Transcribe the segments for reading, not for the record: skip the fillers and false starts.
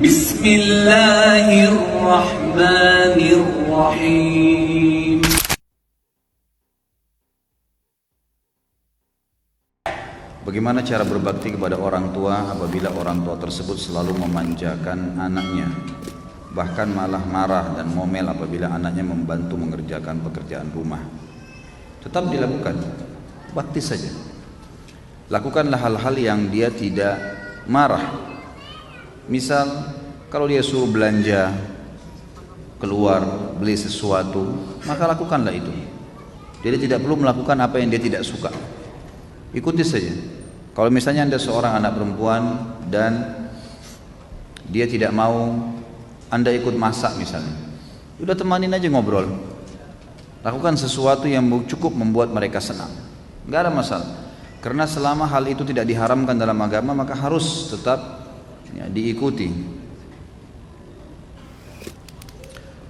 Bismillahirrahmanirrahim. Bagaimana cara berbakti kepada orang tua apabila orang tua tersebut selalu memanjakan anaknya, bahkan malah marah dan ngomel apabila anaknya membantu mengerjakan pekerjaan rumah? Tetap dilakukan, bakti saja. Lakukanlah hal-hal yang dia tidak marah. Misal, kalau dia suruh belanja, keluar, beli sesuatu, maka lakukanlah itu. Jadi tidak perlu melakukan apa yang dia tidak suka. Ikuti saja. Kalau misalnya Anda seorang anak perempuan dan dia tidak mau Anda ikut masak misalnya, udah temanin aja ngobrol. Lakukan sesuatu yang cukup membuat mereka senang. Gak ada masalah. Karena selama hal itu tidak diharamkan dalam agama, maka harus tetap diikuti.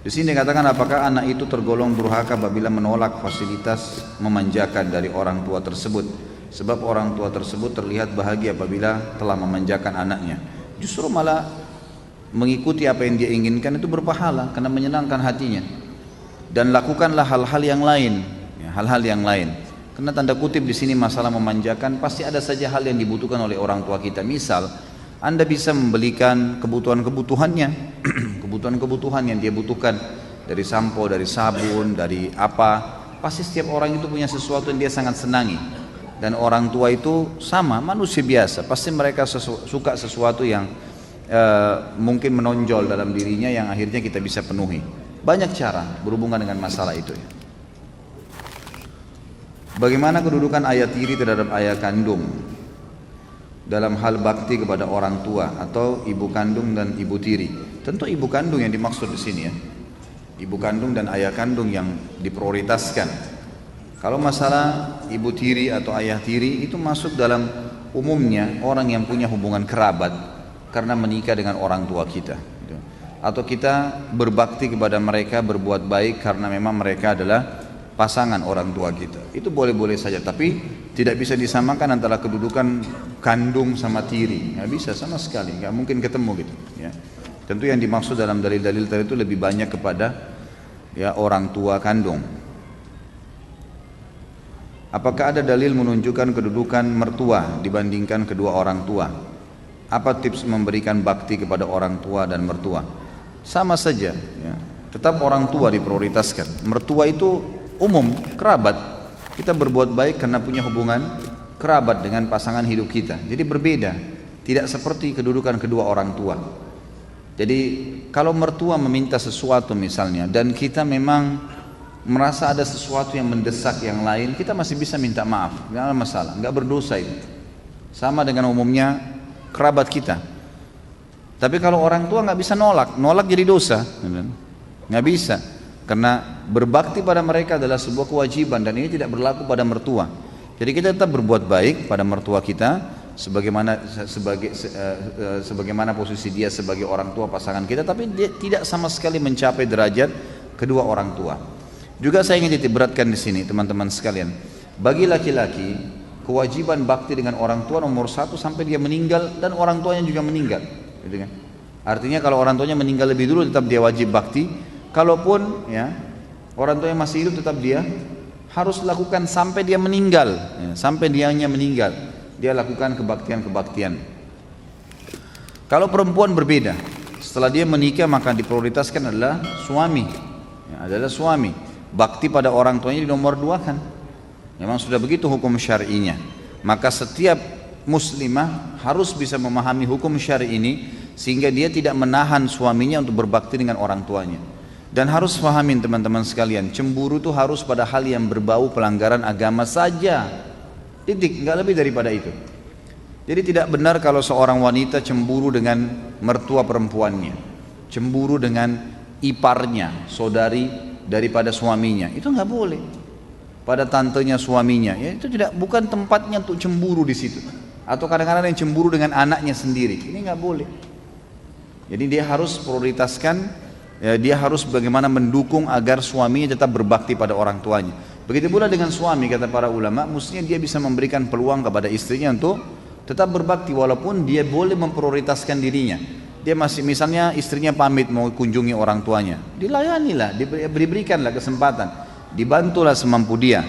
Di sini dikatakan apakah anak itu tergolong durhaka apabila menolak fasilitas memanjakan dari orang tua tersebut, sebab orang tua tersebut terlihat bahagia apabila telah memanjakan anaknya. Justru malah mengikuti apa yang dia inginkan itu berpahala karena menyenangkan hatinya. Dan lakukanlah hal-hal yang lain, hal-hal yang lain. Karena tanda kutip di sini masalah memanjakan, pasti ada saja hal yang dibutuhkan oleh orang tua kita. Misal Anda bisa membelikan kebutuhan-kebutuhannya, kebutuhan-kebutuhan yang dia butuhkan, dari sampo, dari sabun, dari apa. Pasti setiap orang itu punya sesuatu yang dia sangat senangi. Dan orang tua itu sama, manusia biasa. Pasti mereka suka sesuatu yang mungkin menonjol dalam dirinya yang akhirnya kita bisa penuhi. Banyak cara berhubungan dengan masalah itu. Bagaimana kedudukan ayah tiri terhadap ayah kandung dalam hal bakti kepada orang tua atau ibu kandung dan ibu tiri? Tentu ibu kandung yang dimaksud di sini ya. Ibu kandung dan ayah kandung yang diprioritaskan. Kalau masalah ibu tiri atau ayah tiri itu masuk dalam umumnya orang yang punya hubungan kerabat karena menikah dengan orang tua kita. Atau kita berbakti kepada mereka, berbuat baik karena memang mereka adalah pasangan orang tua kita. Itu boleh-boleh saja, tapi tidak bisa disamakan antara kedudukan kandung sama tiri. Nggak bisa sama sekali, nggak mungkin ketemu gitu. Ya. Tentu yang dimaksud dalam dalil-dalil tadi itu lebih banyak kepada ya orang tua kandung. Apakah ada dalil menunjukkan kedudukan mertua dibandingkan kedua orang tua? Apa tips memberikan bakti kepada orang tua dan mertua? Sama saja, ya. Tetap orang tua diprioritaskan. Mertua itu umum, kerabat. Kita berbuat baik karena punya hubungan kerabat dengan pasangan hidup kita. Jadi berbeda, tidak seperti kedudukan kedua orang tua. Jadi kalau mertua meminta sesuatu misalnya dan kita memang merasa ada sesuatu yang mendesak yang lain, kita masih bisa minta maaf, nggak ada masalah, nggak berdosa itu. Sama dengan umumnya kerabat kita. Tapi kalau orang tua nggak bisa nolak jadi dosa, nggak bisa. Karena berbakti pada mereka adalah sebuah kewajiban dan ini tidak berlaku pada mertua. Jadi kita tetap berbuat baik pada mertua kita sebagaimana posisi dia sebagai orang tua pasangan kita, tapi dia tidak sama sekali mencapai derajat kedua orang tua. Juga saya ingin titikberatkan di sini teman-teman sekalian, bagi laki-laki kewajiban bakti dengan orang tua nomor 1 sampai dia meninggal dan orang tuanya juga meninggal. Gitu kan? Artinya kalau orang tuanya meninggal lebih dulu tetap dia wajib bakti. Kalaupun ya orang tuanya masih hidup tetap dia harus lakukan sampai dia meninggal, ya, sampai dianya meninggal dia lakukan kebaktian-kebaktian. Kalau perempuan berbeda, setelah dia menikah maka diprioritaskan adalah suami, ya, adalah suami. Bakti pada orang tuanya di nomor 2 kan. Memang sudah begitu hukum syar'inya. Maka setiap muslimah harus bisa memahami hukum syar'i ini sehingga dia tidak menahan suaminya untuk berbakti dengan orang tuanya. Dan harus pahamin teman-teman sekalian, cemburu itu harus pada hal yang berbau pelanggaran agama saja. Titik, nggak lebih daripada itu. Jadi tidak benar kalau seorang wanita cemburu dengan mertua perempuannya, cemburu dengan iparnya, saudari daripada suaminya. Itu nggak boleh. Pada tantenya suaminya, ya itu bukan tempatnya untuk cemburu di situ. Atau kadang-kadang yang cemburu dengan anaknya sendiri, ini nggak boleh. Jadi dia harus prioritaskan, ya, dia harus bagaimana mendukung agar suaminya tetap berbakti pada orang tuanya. Begitu pula dengan suami, kata para ulama, mestinya dia bisa memberikan peluang kepada istrinya untuk tetap berbakti walaupun dia boleh memprioritaskan dirinya. dia masih misalnya istrinya pamit mau kunjungi orang tuanya, dilayanilah, diberikanlah kesempatan, dibantulah semampu dia.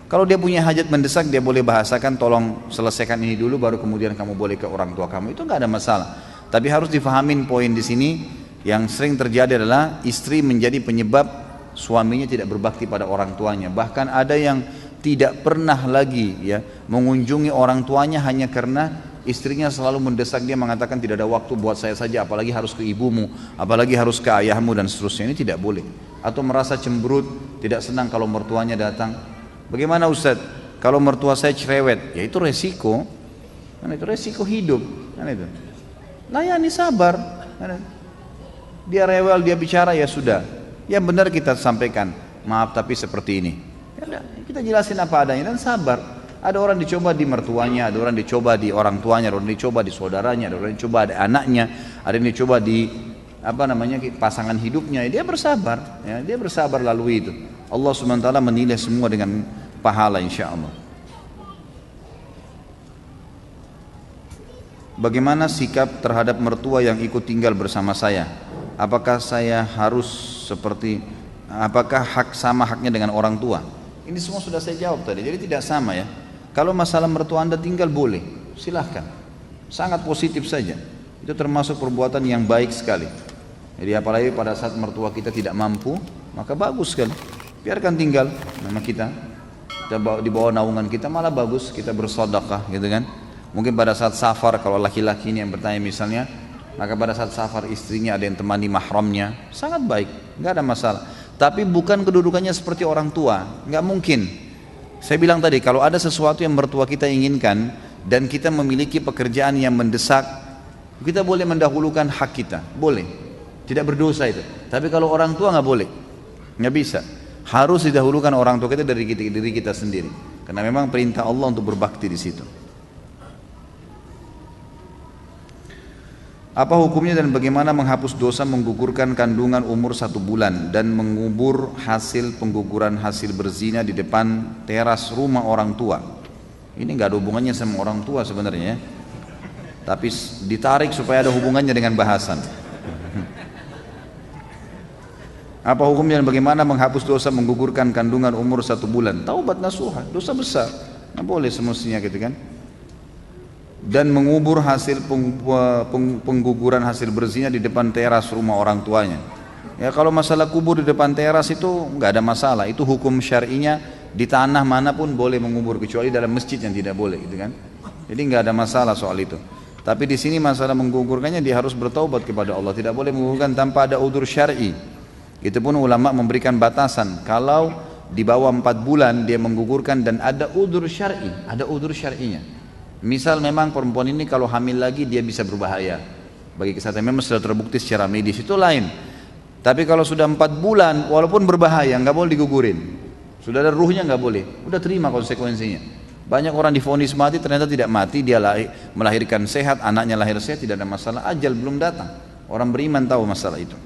Kalau dia punya hajat mendesak, dia boleh bahasakan, tolong selesaikan ini dulu baru kemudian kamu boleh ke orang tua kamu, itu nggak ada masalah. Tapi harus difahamin poin di sini yang sering terjadi adalah istri menjadi penyebab suaminya tidak berbakti pada orang tuanya. Bahkan ada yang tidak pernah lagi ya mengunjungi orang tuanya hanya karena istrinya selalu mendesak dia, mengatakan tidak ada waktu buat saya saja, apalagi harus ke ibumu, apalagi harus ke ayahmu dan seterusnya. Ini tidak boleh. Atau merasa cemberut, tidak senang kalau mertuanya datang. Bagaimana Ustaz? Kalau mertua saya cerewet, ya itu resiko. Kan itu resiko hidup. Kan itu. Layani, sabar. Kan dia rewel, dia bicara, ya sudah. Yang benar kita sampaikan, maaf tapi seperti ini. Ya, kita jelasin apa adanya dan sabar. Ada orang dicoba di mertuanya, ada orang dicoba di orang tuanya, ada orang dicoba di saudaranya, ada orang dicoba di anaknya, ada yang dicoba di pasangan hidupnya. Dia bersabar, ya, dia bersabar lalui itu. Allah SWT menilai semua dengan pahala insya Allah. Bagaimana sikap terhadap mertua yang ikut tinggal bersama saya? Apakah saya harus apakah sama haknya dengan orang tua? Ini semua sudah saya jawab tadi, jadi tidak sama ya. Kalau masalah mertua Anda tinggal boleh, silahkan, sangat positif saja. Itu termasuk perbuatan yang baik sekali. Jadi apalagi pada saat mertua kita tidak mampu, maka bagus sekali. Biarkan tinggal sama kita di bawah naungan kita, malah bagus, kita bersedekah gitu kan. Mungkin pada saat safar, kalau laki-laki ini yang bertanya misalnya, maka pada saat safar istrinya ada yang temani mahramnya, sangat baik, nggak ada masalah. Tapi bukan kedudukannya seperti orang tua, nggak mungkin. Saya bilang tadi, kalau ada sesuatu yang mertua kita inginkan dan kita memiliki pekerjaan yang mendesak, kita boleh mendahulukan hak kita, boleh, tidak berdosa itu. Tapi kalau orang tua nggak boleh, nggak bisa. Harus didahulukan orang tua kita dari diri kita sendiri, karena memang perintah Allah untuk berbakti di situ. Apa hukumnya dan bagaimana menghapus dosa menggugurkan kandungan umur 1 bulan dan mengubur hasil pengguguran hasil berzina di depan teras rumah orang tua? Ini nggak ada hubungannya sama orang tua sebenarnya, tapi ditarik supaya ada hubungannya dengan bahasan. Apa hukumnya dan bagaimana menghapus dosa menggugurkan kandungan umur 1 bulan? Taubat nasuha, dosa besar, nggak boleh semestinya gitu kan. Dan mengubur hasil pengguguran hasil berzina di depan teras rumah orang tuanya. Ya kalau masalah kubur di depan teras itu nggak ada masalah, itu hukum syar'inya di tanah manapun boleh mengubur, kecuali dalam masjid yang tidak boleh gitu kan. Jadi nggak ada masalah soal itu. Tapi di sini masalah menggugurkannya dia harus bertaubat kepada Allah, tidak boleh menggugurkan tanpa ada udzur syar'i. Itu pun ulama memberikan batasan, kalau di bawah 4 bulan dia menggugurkan dan ada udzur syar'i, ada udzur syar'inya. Misal memang perempuan ini kalau hamil lagi dia bisa berbahaya bagi kesehatan, memang sudah terbukti secara medis, itu lain. Tapi kalau sudah 4 bulan walaupun berbahaya nggak boleh digugurin, sudah ada ruhnya nggak boleh, udah terima konsekuensinya. Banyak orang divonis mati ternyata tidak mati, dia melahirkan sehat, anaknya lahir sehat, tidak ada masalah, ajal belum datang. Orang beriman tahu masalah itu.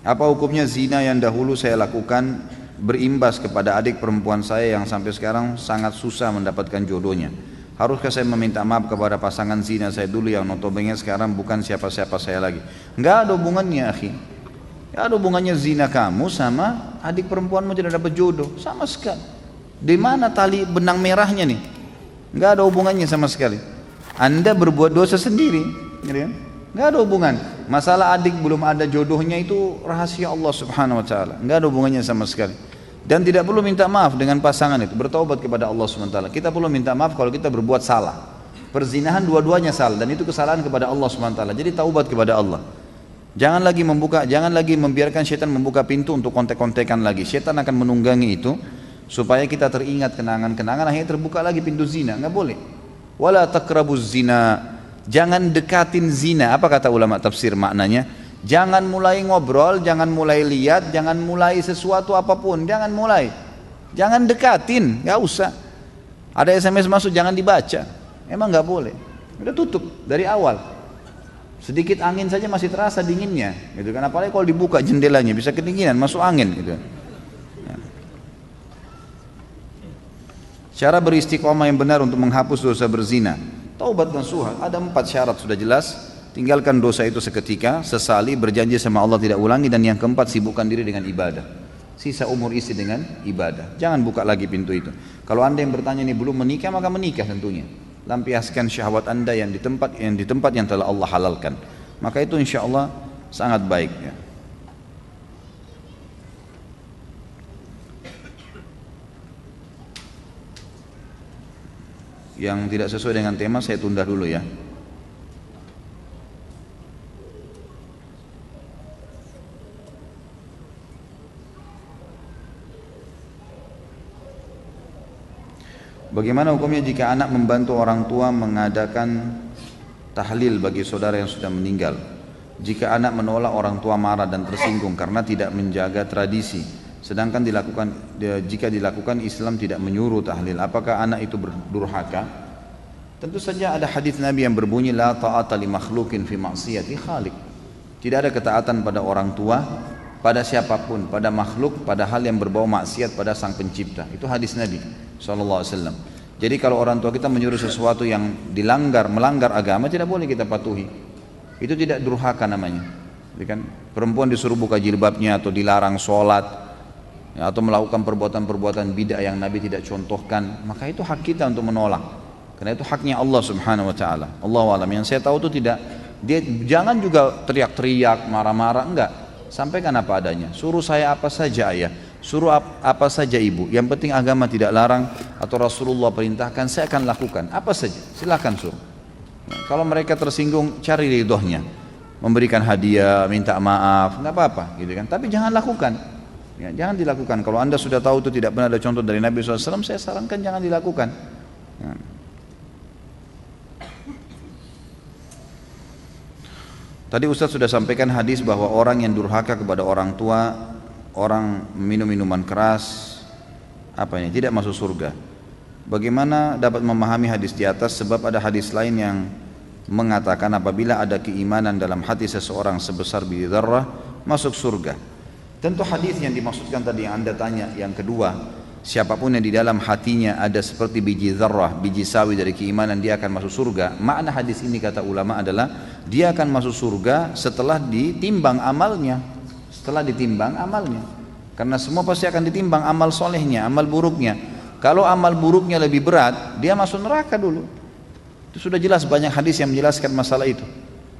Apa hukumnya zina yang dahulu saya lakukan berimbas kepada adik perempuan saya yang sampai sekarang sangat susah mendapatkan jodohnya? Haruskah saya meminta maaf kepada pasangan zina saya dulu yang notabene sekarang bukan siapa-siapa saya lagi? Enggak ada hubungannya, akhi. Enggak ada hubungannya zina kamu sama adik perempuanmu tidak dapat jodoh, sama sekali. Di mana tali benang merahnya nih? Enggak ada hubungannya sama sekali. Anda berbuat dosa sendiri, gitu kan? Nggak ada hubungan. Masalah adik belum ada jodohnya itu rahasia Allah Subhanahu Wa Taala. Nggak ada hubungannya sama sekali. Dan tidak perlu minta maaf dengan pasangan itu. Bertaubat kepada Allah Subhanahu Wa Taala. Kita perlu minta maaf kalau kita berbuat salah. Perzinahan dua-duanya salah dan itu kesalahan kepada Allah Subhanahu Wa Taala. Jadi taubat kepada Allah. Jangan lagi membiarkan syaitan membuka pintu untuk kontek-kontekan lagi. Syaitan akan menunggangi itu supaya kita teringat kenangan-kenangan, akhirnya terbuka lagi pintu zina. Nggak boleh. Wala taqrabuz zina. Jangan dekatin zina. Apa kata ulama tafsir maknanya? Jangan mulai ngobrol, jangan mulai lihat, jangan mulai sesuatu apapun, jangan mulai. Jangan dekatin, nggak usah. Ada SMS masuk jangan dibaca. Emang nggak boleh. Udah tutup dari awal. Sedikit angin saja masih terasa dinginnya, gitu kan? Apalagi kalau dibuka jendelanya bisa kedinginan, masuk angin, gitu. Cara beristiqomah yang benar untuk menghapus dosa berzina. Taubat nasuha, ada 4 syarat sudah jelas. Tinggalkan dosa itu seketika, sesali, berjanji sama Allah tidak ulangi, dan yang keempat sibukkan diri dengan ibadah. Sisa umur isi dengan ibadah. Jangan buka lagi pintu itu. Kalau anda yang bertanya ini belum menikah, maka menikah tentunya. Lampiaskan syahwat anda yang di tempat yang telah Allah halalkan. Maka itu insya Allah sangat baik ya. Yang tidak sesuai dengan tema saya tunda dulu ya. Bagaimana hukumnya jika anak membantu orang tua mengadakan tahlil bagi saudara yang sudah meninggal? Jika anak menolak, orang tua marah dan tersinggung karena tidak menjaga tradisi, sedangkan jika dilakukan Islam tidak menyuruh tahlil, apakah anak itu berdurhaka? Tentu saja ada hadis Nabi yang berbunyi la ta'ata li makhlukin fi ma'siyati khaliq. Tidak ada ketaatan pada orang tua, pada siapapun, pada makhluk, pada hal yang berbau maksiat pada sang pencipta. Itu hadis Nabi SAW. Jadi kalau orang tua kita menyuruh sesuatu yang melanggar agama, tidak boleh kita patuhi. Itu tidak durhaka namanya. Jadi kan perempuan disuruh buka jilbabnya atau dilarang sholat ya, atau melakukan perbuatan-perbuatan bid'ah yang Nabi tidak contohkan, maka itu hak kita untuk menolak. Karena itu haknya Allah Subhanahu wa taala. Allahu a'lam. Yang saya tahu itu tidak, dia jangan juga teriak-teriak, marah-marah, enggak. Sampaikan apa adanya. Suruh saya apa saja ayah, suruh apa saja ibu. Yang penting agama tidak larang atau Rasulullah perintahkan, saya akan lakukan. Apa saja, silakan suruh. Nah, kalau mereka tersinggung, cari ridhonya, memberikan hadiah, minta maaf, nggak apa-apa, gitu kan. Tapi jangan lakukan. Ya, jangan dilakukan. Kalau anda sudah tahu itu tidak pernah ada contoh dari Nabi SAW, saya sarankan jangan dilakukan. Ya. Tadi Ustaz sudah sampaikan hadis bahwa orang yang durhaka kepada orang tua, orang minum minuman keras, tidak masuk surga. Bagaimana dapat memahami hadis di atas? Sebab ada hadis lain yang mengatakan apabila ada keimanan dalam hati seseorang sebesar biji dzarrah, masuk surga. Tentu hadis yang dimaksudkan tadi yang anda tanya, yang kedua, siapapun yang di dalam hatinya ada seperti biji dzarrah, biji sawi dari keimanan, dia akan masuk surga. Makna hadis ini kata ulama adalah dia akan masuk surga setelah ditimbang amalnya. Karena semua pasti akan ditimbang amal solehnya, amal buruknya. Kalau amal buruknya lebih berat, dia masuk neraka dulu. Itu sudah jelas, banyak hadis yang menjelaskan masalah itu.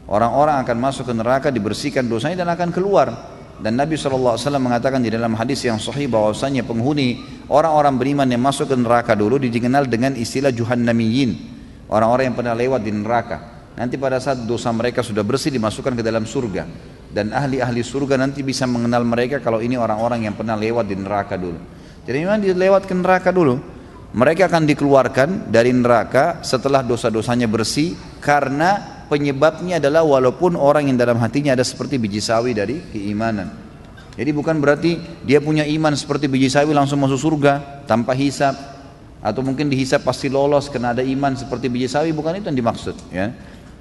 Orang-orang akan masuk ke neraka, dibersihkan dosanya dan akan keluar. Dan Nabi SAW mengatakan di dalam hadis yang sahih bahwasanya penghuni orang-orang beriman yang masuk ke neraka dulu dikenal dengan istilah juhannamiyin, orang-orang yang pernah lewat di neraka. Nanti pada saat dosa mereka sudah bersih, dimasukkan ke dalam surga. Dan ahli-ahli surga nanti bisa mengenal mereka kalau ini orang-orang yang pernah lewat di neraka dulu. Jadi memang dilewat ke neraka dulu. Mereka akan dikeluarkan dari neraka setelah dosa-dosanya bersih, karena penyebabnya adalah walaupun orang yang dalam hatinya ada seperti biji sawi dari keimanan. Jadi bukan berarti dia punya iman seperti biji sawi langsung masuk surga tanpa hisab, atau mungkin dihisab pasti lolos karena ada iman seperti biji sawi, bukan itu yang dimaksud ya.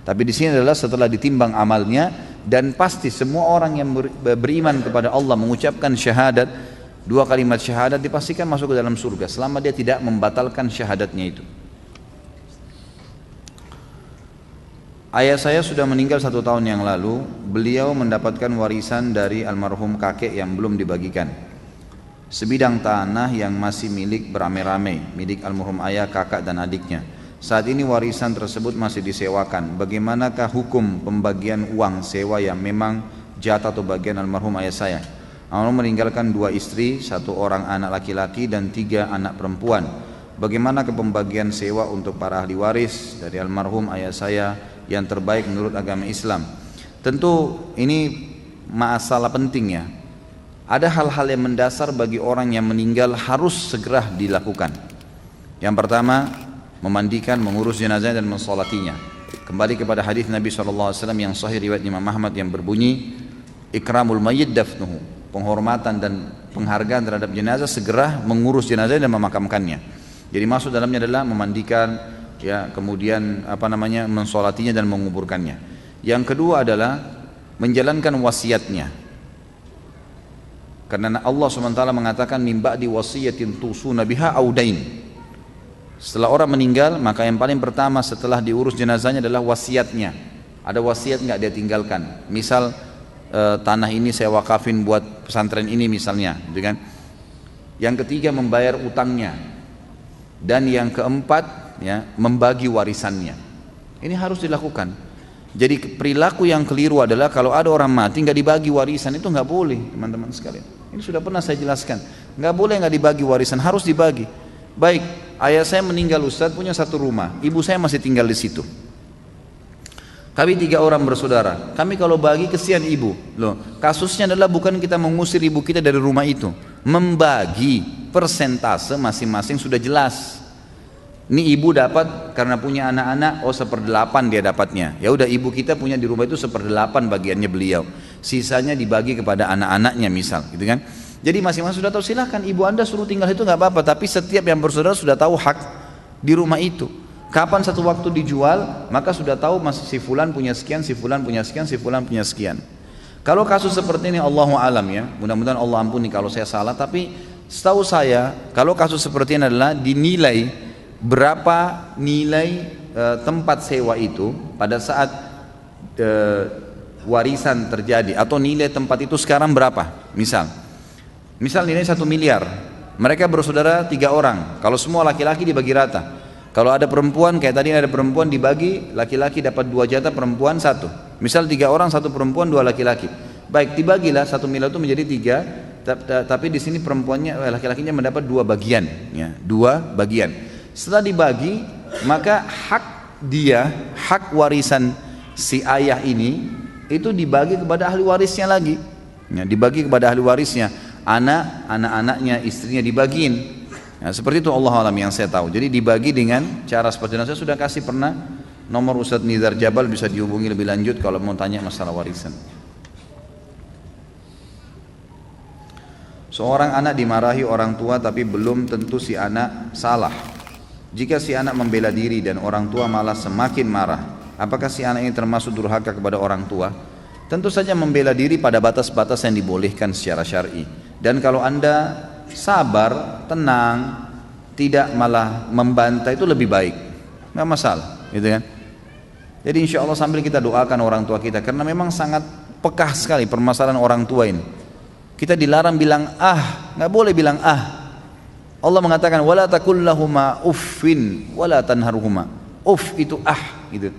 Tapi di sini adalah setelah ditimbang amalnya, dan pasti semua orang yang beriman kepada Allah mengucapkan syahadat, 2 kalimat syahadat, dipastikan masuk ke dalam surga selama dia tidak membatalkan syahadatnya itu. Ayah saya sudah meninggal 1 tahun yang lalu. Beliau mendapatkan warisan dari almarhum kakek yang belum dibagikan, sebidang tanah yang masih milik beramai-ramai, milik almarhum ayah, kakak dan adiknya. Saat ini warisan tersebut masih disewakan. Bagaimanakah hukum pembagian uang sewa yang memang jatah atau bagian almarhum ayah saya? Almarhum meninggalkan 2 istri, 1 orang anak laki-laki dan 3 anak perempuan. Bagaimana pembagian sewa untuk para ahli waris dari almarhum ayah saya yang terbaik menurut agama Islam? Tentu ini masalah penting ya. Ada hal-hal yang mendasar bagi orang yang meninggal harus segera dilakukan. Yang pertama, memandikan, mengurus jenazah dan mensolatinya. Kembali kepada hadis Nabi SAW yang sahih riwayat Imam Ahmad yang berbunyi, ikramul mayyit dafnuhu, penghormatan dan penghargaan terhadap jenazah, segera mengurus jenazah dan memakamkannya. Jadi masuk dalamnya adalah memandikan, ya, kemudian mensolatinya dan menguburkannya. Yang kedua adalah menjalankan wasiatnya. Karena Allah SWT mengatakan min ba'di wasiyatin tusuna biha audain. Setelah orang meninggal, maka yang paling pertama setelah diurus jenazahnya adalah wasiatnya. Ada wasiat nggak dia tinggalkan? Misal tanah ini saya wakafin buat pesantren ini misalnya, gitu kan? Yang ketiga membayar utangnya, dan yang keempat ya membagi warisannya. Ini harus dilakukan. Jadi perilaku yang keliru adalah kalau ada orang mati nggak dibagi warisan, itu nggak boleh, teman-teman sekalian. Ini sudah pernah saya jelaskan. Nggak boleh nggak dibagi warisan, harus dibagi. Baik, ayah saya meninggal Ustadz, punya satu rumah, ibu saya masih tinggal di situ. Kami 3 orang bersaudara. Kami kalau bagi kesian ibu. Loh, kasusnya adalah bukan kita mengusir ibu kita dari rumah itu, membagi persentase masing-masing sudah jelas. Ini ibu dapat karena punya anak-anak, 1/8 dia dapatnya. Ya udah, ibu kita punya di rumah itu 1/8 bagiannya beliau. Sisanya dibagi kepada anak-anaknya misal, gitu kan? Jadi masing-masing sudah tahu, silahkan ibu anda suruh tinggal itu nggak apa-apa. Tapi setiap yang bersaudara sudah tahu hak di rumah itu. Kapan satu waktu dijual, maka sudah tahu masih si fulan punya sekian, si fulan punya sekian, si fulan punya sekian. Kalau kasus seperti ini, Allahu alam ya, mudah-mudahan Allah ampuni kalau saya salah. Tapi setahu saya, kalau kasus seperti ini adalah dinilai berapa nilai tempat sewa itu pada saat warisan terjadi, atau nilai tempat itu sekarang berapa. Misal nilai 1 miliar, mereka bersaudara 3 orang, kalau semua laki-laki dibagi rata. Kalau ada perempuan, kayak tadi ada perempuan dibagi, laki-laki dapat 2 jatah, perempuan 1. Misal 3 orang, 1 perempuan, 2 laki-laki. Baik, dibagilah 1 miliar itu menjadi 3, tapi di sini perempuannya, laki-lakinya mendapat 2 bagian, ya, 2 bagian. Setelah dibagi, maka hak warisan si ayah ini itu dibagi kepada ahli warisnya lagi, ya, dibagi kepada ahli warisnya. Anak-anaknya, istrinya dibagiin. Nah, seperti itu Allah alam yang saya tahu. Jadi dibagi dengan cara seperti itu. Saya sudah kasih pernah nomor Ustadz Nizar Jabal, bisa dihubungi lebih lanjut kalau mau tanya masalah warisan. Seorang anak dimarahi orang tua tapi belum tentu si anak salah. Jika si anak membela diri dan orang tua malah semakin marah, apakah si anak ini termasuk durhaka kepada orang tua? Tentu saja membela diri pada batas-batas yang dibolehkan secara syar'i. Dan kalau anda sabar, tenang, tidak malah membantai, itu lebih baik, nggak masalah, gitu kan? Jadi insya Allah sambil kita doakan orang tua kita, karena memang sangat pekah sekali permasalahan orang tua ini. Kita dilarang bilang nggak boleh bilang Allah mengatakan wala taqul lahuma uffin wala tanharhuma. Uff itu gitu.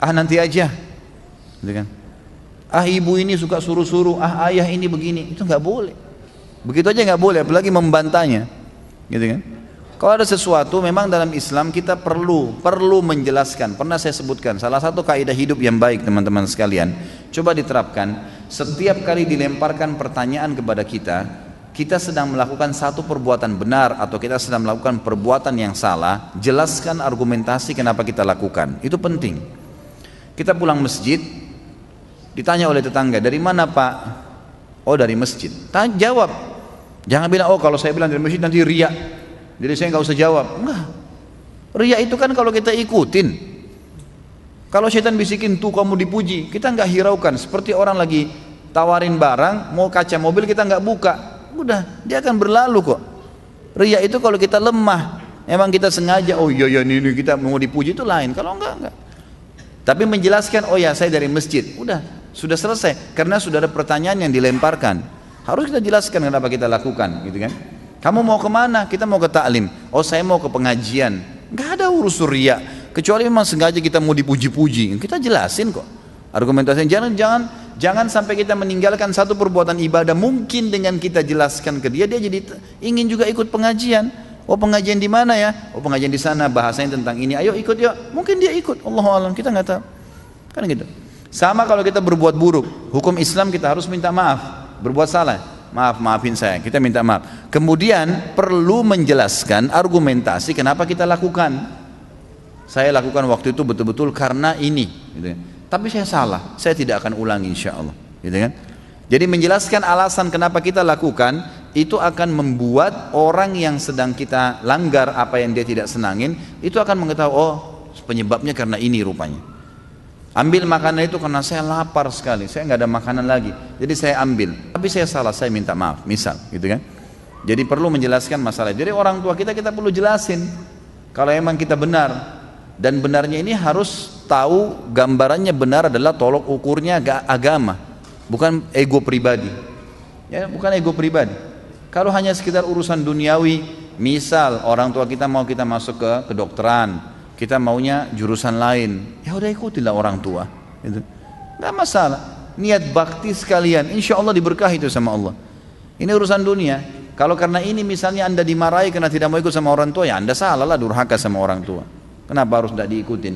Nanti aja, gitu kan? Ibu ini suka suruh-suruh, ayah ini begini, itu nggak boleh. Begitu aja nggak boleh, apalagi membantahnya, gitu kan? Kalau ada sesuatu memang dalam Islam kita perlu menjelaskan. Pernah saya sebutkan salah satu kaidah hidup yang baik, teman-teman sekalian. Coba diterapkan. Setiap kali dilemparkan pertanyaan kepada kita sedang melakukan satu perbuatan benar atau kita sedang melakukan perbuatan yang salah, jelaskan argumentasi kenapa kita lakukan. Itu penting. Kita pulang masjid, ditanya oleh tetangga, dari mana Pak? Oh dari masjid. Jawab. Jangan bilang, kalau saya bilang dari masjid nanti riya, jadi saya nggak usah jawab. Enggak. Riya itu kan kalau kita ikutin. Kalau syaitan bisikin tuh kamu dipuji, kita nggak hiraukan. Seperti orang lagi tawarin barang, mau kaca mobil kita nggak buka, udah dia akan berlalu kok. Riya itu kalau kita lemah, emang kita sengaja, iya ini kita mau dipuji, itu lain. Kalau enggak. Tapi menjelaskan, ya saya dari masjid, udah sudah selesai. Karena sudah ada pertanyaan yang dilemparkan. Harus kita jelaskan kenapa kita lakukan, gitu kan? Kamu mau kemana? Kita mau ke taklim. Saya mau ke pengajian. Nggak ada urus riya, kecuali memang sengaja kita mau dipuji-puji. Kita jelasin kok argumentasinya. Jangan sampai kita meninggalkan satu perbuatan ibadah. Mungkin dengan kita jelaskan ke dia jadi ingin juga ikut pengajian. Pengajian di mana ya? Pengajian di sana, bahasanya tentang ini. Ayo ikut yuk. Mungkin dia ikut. Allahu a'lam, kita nggak tahu. Kan gitu. Sama kalau kita berbuat buruk, hukum Islam kita harus minta maaf. Berbuat salah, maafin saya, kita minta maaf. Kemudian perlu menjelaskan argumentasi kenapa kita lakukan. Saya lakukan waktu itu betul-betul karena ini, gitu. Tapi saya salah, saya tidak akan ulangi insya Allah, gitu kan? Jadi menjelaskan alasan kenapa kita lakukan itu akan membuat orang yang sedang kita langgar apa yang dia tidak senangin itu akan mengetahui, penyebabnya karena ini rupanya. Ambil makanan itu karena saya lapar sekali, saya nggak ada makanan lagi, jadi saya ambil. Tapi saya salah, saya minta maaf, misal, gitu kan? Jadi perlu menjelaskan masalah. Jadi orang tua kita perlu jelasin. Kalau emang kita benar, dan benarnya ini harus tahu gambarannya benar adalah tolok ukurnya agama, bukan ego pribadi. Ya, bukan ego pribadi. Kalau hanya sekitar urusan duniawi, misal orang tua kita mau kita masuk ke kedokteran, kita maunya jurusan lain, ya udah ikutilah orang tua. Itu nggak masalah. Niat bakti sekalian, insya Allah diberkahi itu sama Allah. Ini urusan dunia. Kalau karena ini misalnya anda dimarahi karena tidak mau ikut sama orang tua, ya anda salah lah, durhaka sama orang tua. Kenapa harus tidak diikutin?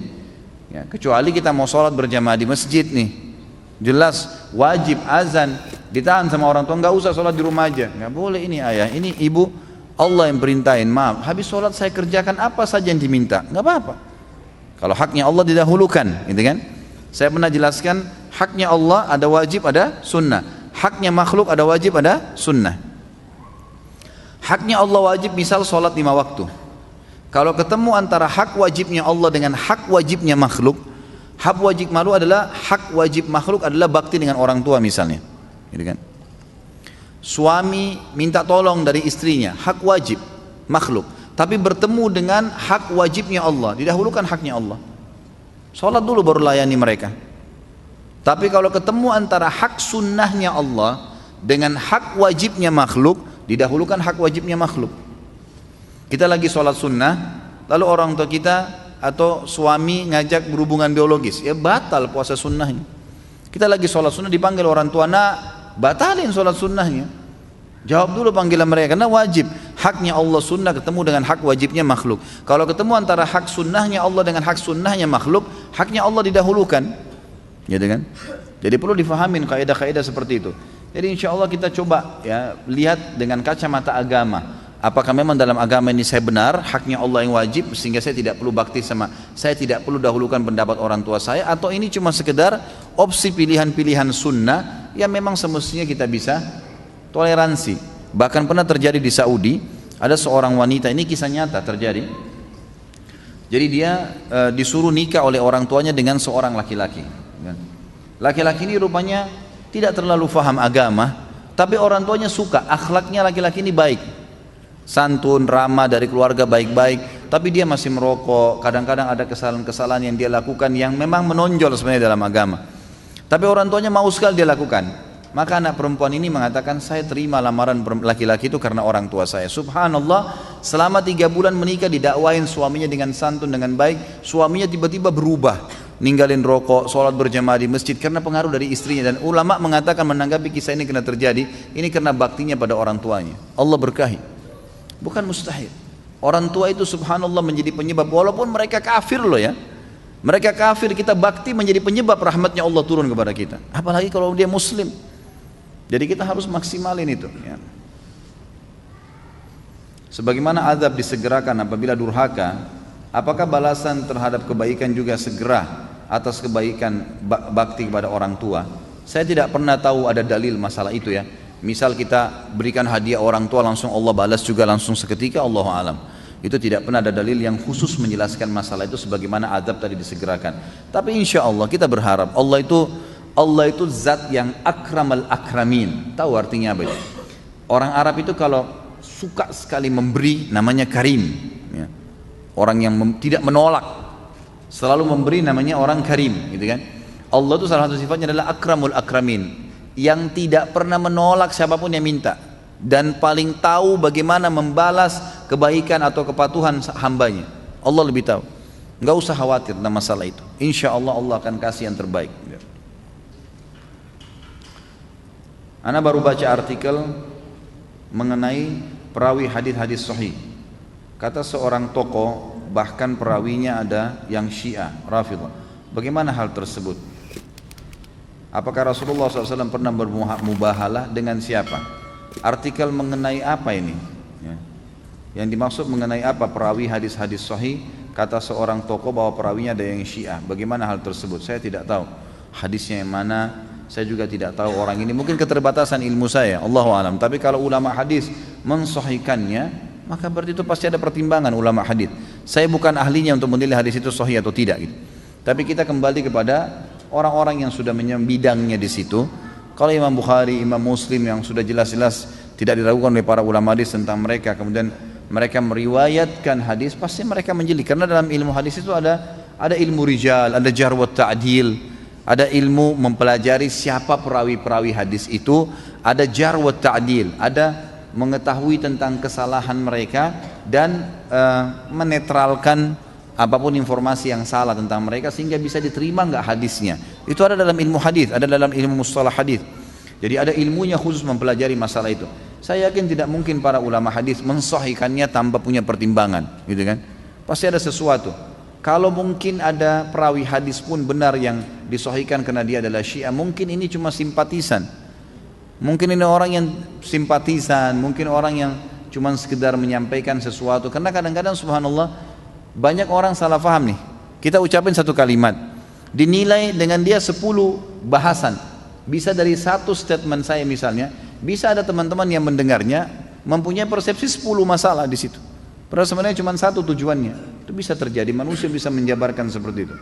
Ya, kecuali kita mau sholat berjamaah di masjid nih, jelas wajib azan, ditahan sama orang tua, nggak usah sholat di rumah aja, nggak boleh. Ini ayah, ini ibu, Allah yang perintahin, maaf, habis sholat saya kerjakan apa saja yang diminta, nggak apa-apa. Kalau haknya Allah didahulukan, gitu kan? Saya pernah jelaskan, haknya Allah ada wajib, ada sunnah. Haknya makhluk ada wajib, ada sunnah. Haknya Allah wajib, misal sholat 5 waktu. Kalau ketemu antara hak wajibnya Allah dengan hak wajibnya makhluk, hak wajib makhluk adalah bakti dengan orang tua misalnya, gitu kan? Suami minta tolong dari istrinya, hak wajib makhluk, tapi bertemu dengan hak wajibnya Allah, didahulukan haknya Allah. Sholat dulu baru layani mereka. Tapi kalau ketemu antara hak sunnahnya Allah dengan hak wajibnya makhluk, didahulukan hak wajibnya makhluk. Kita lagi sholat sunnah, lalu orang tua kita atau suami ngajak berhubungan biologis, ya batal puasa sunnahnya. Kita lagi sholat sunnah, dipanggil orang tua, nak batalin sholat sunnahnya. Jawab dulu panggilan mereka, karena wajib. Haknya Allah sunnah ketemu dengan hak wajibnya makhluk. Kalau ketemu antara hak sunnahnya Allah dengan hak sunnahnya makhluk, haknya Allah didahulukan, gitu kan? Jadi perlu difahamin kaidah-kaidah seperti itu. Jadi insya Allah kita coba ya lihat dengan kacamata agama. Apakah memang dalam agama ini saya benar, haknya Allah yang wajib, sehingga saya tidak perlu bakti sama, saya tidak perlu dahulukan pendapat orang tua saya, atau ini cuma sekedar opsi pilihan-pilihan sunnah yang memang semestinya kita bisa toleransi. Bahkan pernah terjadi di Saudi, ada seorang wanita, ini kisah nyata terjadi. Jadi dia disuruh nikah oleh orang tuanya dengan seorang laki-laki. Laki-laki ini rupanya tidak terlalu faham agama, tapi orang tuanya suka, akhlaknya laki-laki ini baik, santun, ramah, dari keluarga baik-baik, tapi dia masih merokok. Kadang-kadang ada kesalahan-kesalahan yang dia lakukan yang memang menonjol sebenarnya dalam agama, tapi orang tuanya mau sekali dia lakukan. Maka anak perempuan ini mengatakan, saya terima lamaran laki-laki itu karena orang tua saya. Subhanallah, selama 3 bulan menikah, didakwain suaminya dengan santun, dengan baik. Suaminya tiba-tiba berubah, ninggalin rokok, sholat berjamaah di masjid karena pengaruh dari istrinya. Dan ulama mengatakan, menanggapi kisah ini karena terjadi, ini karena baktinya pada orang tuanya. Allah berkahi. Bukan mustahil. Orang tua itu subhanallah menjadi penyebab, walaupun mereka kafir loh ya, mereka kafir, kita bakti menjadi penyebab rahmatnya Allah turun kepada kita. Apalagi kalau dia muslim. Jadi kita harus maksimalin itu ya. Sebagaimana azab disegerakan apabila durhaka, apakah balasan terhadap kebaikan juga segera atas kebaikan bakti kepada orang tua? Saya tidak pernah tahu ada dalil masalah itu ya. Misal kita berikan hadiah orang tua langsung Allah balas juga langsung seketika, Allahu alam. Itu tidak pernah ada dalil yang khusus menjelaskan masalah itu sebagaimana azab tadi disegerakan. Tapi insya Allah kita berharap Allah itu zat yang akramal akramin. Tahu artinya apa itu? Orang Arab itu kalau suka sekali memberi namanya karim ya. Orang yang tidak menolak, selalu memberi namanya orang karim, gitu kan? Allah itu salah satu sifatnya adalah akramul akramin, yang tidak pernah menolak siapapun yang minta, dan paling tahu bagaimana membalas kebaikan atau kepatuhan hambanya. Allah lebih tahu. Enggak usah khawatir tentang masalah itu. Insya Allah Allah akan kasih yang terbaik. Ana baru baca artikel mengenai perawi hadis-hadis sahih. Kata seorang tokoh, bahkan perawinya ada yang Syiah, Rafidhah. Bagaimana hal tersebut? Apakah Rasulullah SAW pernah bermubahalah dengan siapa? Artikel mengenai apa ini? Ya. Yang dimaksud mengenai apa? Perawi hadis-hadis sahih. Kata seorang tokoh bahwa perawinya ada yang Syiah. Bagaimana hal tersebut? Saya tidak tahu hadisnya yang mana. Saya juga tidak tahu orang ini, mungkin keterbatasan ilmu saya, Allahu alam. Tapi kalau ulama hadis mensahihkannya, maka berarti itu pasti ada pertimbangan ulama hadis. Saya bukan ahlinya untuk menilai hadis itu sahih atau tidak gitu. Tapi kita kembali kepada orang-orang yang sudah bidangnya di situ. Kalau Imam Bukhari, Imam Muslim yang sudah jelas-jelas tidak diragukan oleh para ulama hadis tentang mereka, kemudian mereka meriwayatkan hadis, pasti mereka menjeli. Karena dalam ilmu hadis itu ada ilmu rijal, ada jar wa ta'dil, ada ilmu mempelajari siapa perawi-perawi hadis itu, ada jar wa ta'dil, ada mengetahui tentang kesalahan mereka dan menetralkan apapun informasi yang salah tentang mereka sehingga bisa diterima enggak hadisnya. Itu ada dalam ilmu hadis, ada dalam ilmu mustalah hadis. Jadi ada ilmunya khusus mempelajari masalah itu. Saya yakin tidak mungkin para ulama hadis mensahihkannya tanpa punya pertimbangan, gitu kan? Pasti ada sesuatu. Kalau mungkin ada perawi hadis pun benar yang disahihkan karena dia adalah Syiah, mungkin ini cuma simpatisan. Mungkin ini orang yang simpatisan, mungkin orang yang cuma sekedar menyampaikan sesuatu. Karena kadang-kadang subhanallah banyak orang salah paham nih. Kita ucapin satu kalimat, dinilai dengan dia 10 bahasan. Bisa dari satu statement saya misalnya, bisa ada teman-teman yang mendengarnya mempunyai persepsi 10 masalah di situ. Padahal sebenarnya cuma satu tujuannya. Itu bisa terjadi, manusia bisa menjabarkan seperti itu.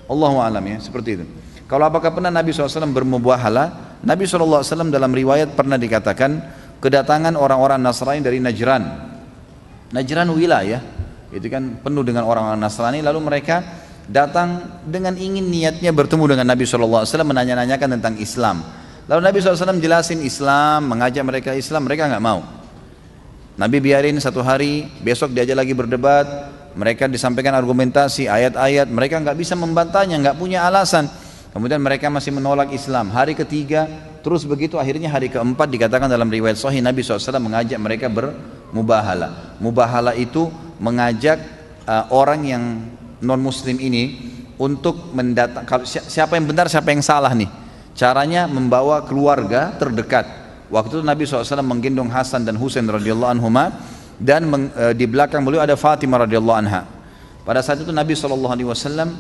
Allahu a'lam ya, seperti itu. Kalau apakah pernah Nabi SAW bermubahala? Nabi SAW dalam riwayat pernah dikatakan kedatangan orang-orang Nasrani dari Najran. Najran wilayah, itu kan penuh dengan orang-orang Nasrani, lalu mereka datang dengan ingin niatnya bertemu dengan Nabi SAW, menanya-nanyakan tentang Islam. Lalu Nabi SAW jelasin Islam, mengajak mereka Islam, mereka nggak mau. Nabi biarin satu hari, besok diajak lagi berdebat, mereka disampaikan argumentasi, ayat-ayat, mereka nggak bisa membantahnya, nggak punya alasan. Kemudian mereka masih menolak Islam. Hari ketiga, terus begitu, akhirnya hari keempat dikatakan dalam riwayat Sahih Nabi SAW mengajak mereka bermubahala. Mubahala itu mengajak orang yang non muslim ini untuk mendatang, siapa yang benar siapa yang salah nih. Caranya membawa keluarga terdekat. Waktu itu Nabi SAW menggendong Hasan dan Husain radhiyallahu anhuma, dan di belakang beliau ada Fatimah radhiyallahu anha. Pada saat itu Nabi SAW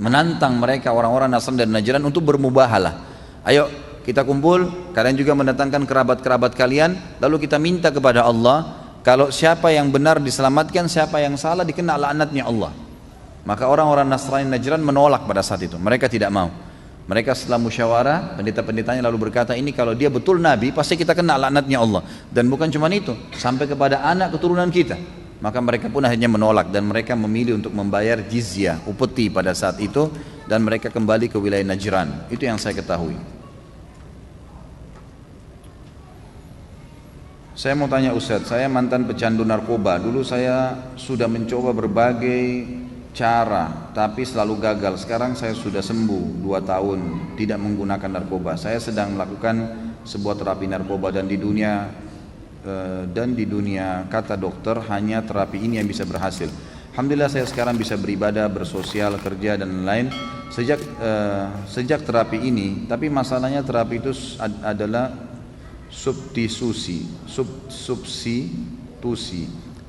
menantang mereka orang-orang Nasrani dan Najran untuk bermubahalah. Ayo kita kumpul, kalian juga mendatangkan kerabat-kerabat kalian, lalu kita minta kepada Allah, kalau siapa yang benar diselamatkan, siapa yang salah dikena laknatnya Allah. Maka orang-orang Nasrani Najran menolak pada saat itu, mereka tidak mau. Mereka setelah musyawarah, pendeta-pendetanya lalu berkata, ini kalau dia betul Nabi, pasti kita kena laknatnya Allah. Dan bukan cuma itu, sampai kepada anak keturunan kita. Maka mereka pun akhirnya menolak, dan mereka memilih untuk membayar jizyah, upeti pada saat itu, dan mereka kembali ke wilayah Najran. Itu yang saya ketahui. Saya mau tanya Ustadz, saya mantan pecandu narkoba. Dulu saya sudah mencoba berbagai cara, tapi selalu gagal. Sekarang saya sudah sembuh 2 tahun tidak menggunakan narkoba. Saya sedang melakukan sebuah terapi narkoba, dan di dunia kata dokter hanya terapi ini yang bisa berhasil. Alhamdulillah saya sekarang bisa beribadah, bersosial, kerja dan lain-lain sejak terapi ini. Tapi masalahnya terapi itu adalah substitusi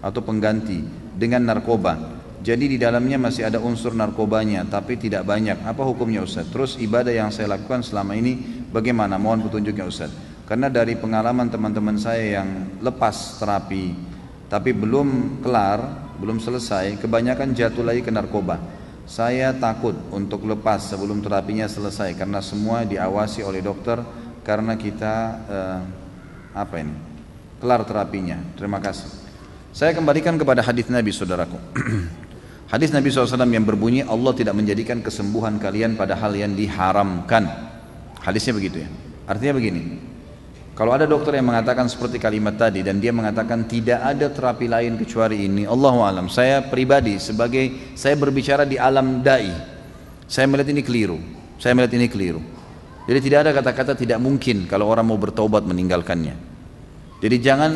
atau pengganti dengan narkoba. Jadi di dalamnya masih ada unsur narkobanya, tapi tidak banyak. Apa hukumnya Ustaz? Terus ibadah yang saya lakukan selama ini bagaimana? Mohon petunjuknya Ustaz. Karena dari pengalaman teman-teman saya yang lepas terapi tapi belum kelar, belum selesai, kebanyakan jatuh lagi ke narkoba. Saya takut untuk lepas sebelum terapinya selesai, karena semua diawasi oleh dokter, karena kita kelar terapinya. Terima kasih. Saya kembalikan kepada hadis Nabi, saudaraku. Hadis Nabi SAW yang berbunyi, Allah tidak menjadikan kesembuhan kalian pada hal yang diharamkan. Hadisnya begitu ya. Artinya begini, kalau ada dokter yang mengatakan seperti kalimat tadi, dan dia mengatakan tidak ada terapi lain kecuali ini, Allahu a'lam. Saya pribadi, saya berbicara di alam dai, saya melihat ini keliru. Jadi tidak ada kata-kata tidak mungkin kalau orang mau bertaubat meninggalkannya. Jadi jangan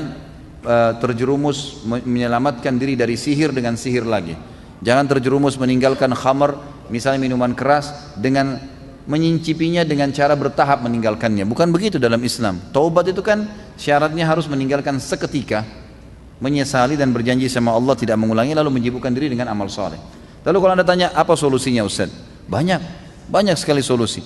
terjerumus menyelamatkan diri dari sihir dengan sihir lagi. Jangan terjerumus meninggalkan khamar, misalnya minuman keras, dengan mencincipinya dengan cara bertahap meninggalkannya. Bukan begitu dalam Islam. Taubat itu kan syaratnya harus meninggalkan seketika, menyesali dan berjanji sama Allah tidak mengulangi, lalu menyibukkan diri dengan amal saleh. Lalu kalau Anda tanya apa solusinya Ustaz? Banyak sekali solusi.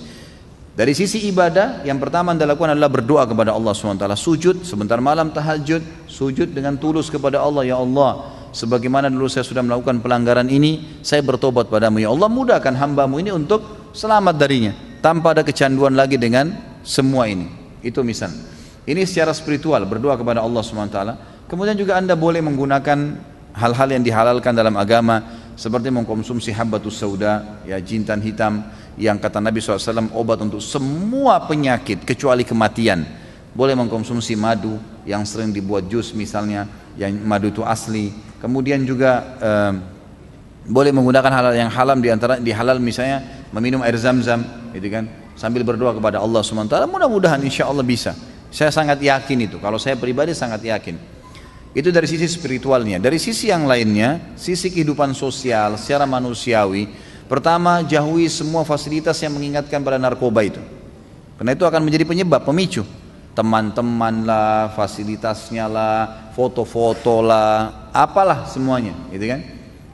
Dari sisi ibadah, yang pertama Anda lakukan adalah berdoa kepada Allah SWT. Sujud, sebentar malam tahajud, sujud dengan tulus kepada Allah. Ya Allah, sebagaimana dulu saya sudah melakukan pelanggaran ini, saya bertobat padamu. Ya Allah, mudahkan hambamu ini untuk selamat darinya, tanpa ada kecanduan lagi dengan semua ini. Itu misal. Ini secara spiritual, berdoa kepada Allah SWT. Kemudian juga Anda boleh menggunakan hal-hal yang dihalalkan dalam agama, seperti mengkonsumsi habbatus sauda, ya, jintan hitam, yang kata Nabi SAW obat untuk semua penyakit kecuali kematian. Boleh mengkonsumsi madu yang sering dibuat jus misalnya, yang madu itu asli. Kemudian juga boleh menggunakan hal yang haram, di halal misalnya meminum air zam-zam, gitu kan, sambil berdoa kepada Allah SWT. Mudah-mudahan insya Allah bisa. Saya sangat yakin itu, kalau saya pribadi sangat yakin. Itu dari sisi spiritualnya. Dari sisi yang lainnya, sisi kehidupan sosial secara manusiawi, pertama, jauhi semua fasilitas yang mengingatkan pada narkoba itu, karena itu akan menjadi penyebab, pemicu. Teman-teman lah, fasilitasnya lah, foto-foto lah, apalah semuanya, gitu kan.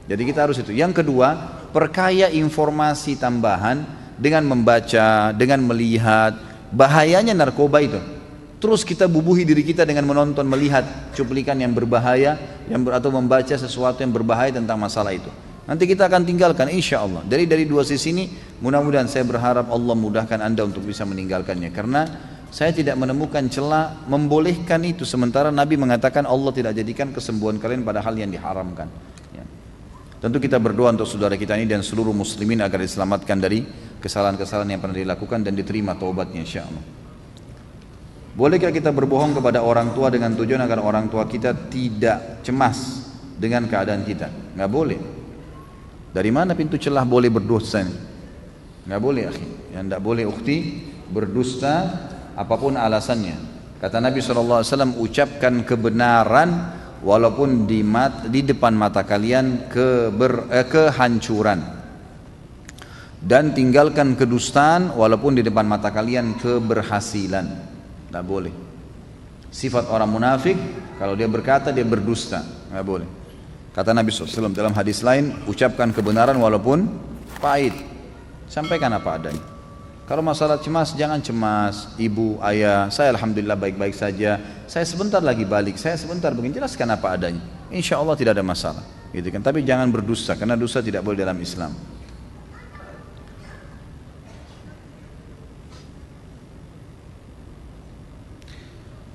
Jadi kita harus itu. Yang kedua, perkaya informasi tambahan dengan membaca, dengan melihat bahayanya narkoba itu. Terus kita bubuhi diri kita dengan menonton, melihat cuplikan yang berbahaya, atau membaca sesuatu yang berbahaya tentang masalah itu. Nanti kita akan tinggalkan insya Allah. Dari dua sisi ini, mudah-mudahan saya berharap Allah mudahkan Anda untuk bisa meninggalkannya. Karena saya tidak menemukan celah membolehkan itu, sementara Nabi mengatakan Allah tidak jadikan kesembuhan kalian pada hal yang diharamkan. Ya. Tentu kita berdoa untuk saudara kita ini dan seluruh muslimin agar diselamatkan dari kesalahan-kesalahan yang pernah dilakukan dan diterima taubatnya insya Allah. Bolehkah kita berbohong kepada orang tua dengan tujuan agar orang tua kita tidak cemas dengan keadaan kita? Nggak boleh. Dari mana pintu celah boleh berdusta ini? Nggak boleh, akhi. Yang nggak boleh ukhti berdusta apapun alasannya. Kata Nabi SAW, ucapkan kebenaran walaupun di depan mata kalian kehancuran, dan tinggalkan kedustaan walaupun di depan mata kalian keberhasilan. Tidak boleh. Sifat orang munafik, kalau dia berkata dia berdusta, tidak boleh. Kata Nabi SAW dalam hadis lain, ucapkan kebenaran walaupun pahit, sampaikan apa adanya. Kalau masalah cemas, jangan cemas. Ibu, ayah, saya alhamdulillah baik-baik saja, saya sebentar lagi balik, saya sebentar begini, jelaskan apa adanya. Insya Allah tidak ada masalah, gitu kan. Tapi jangan berdusta, karena dusta tidak boleh dalam Islam.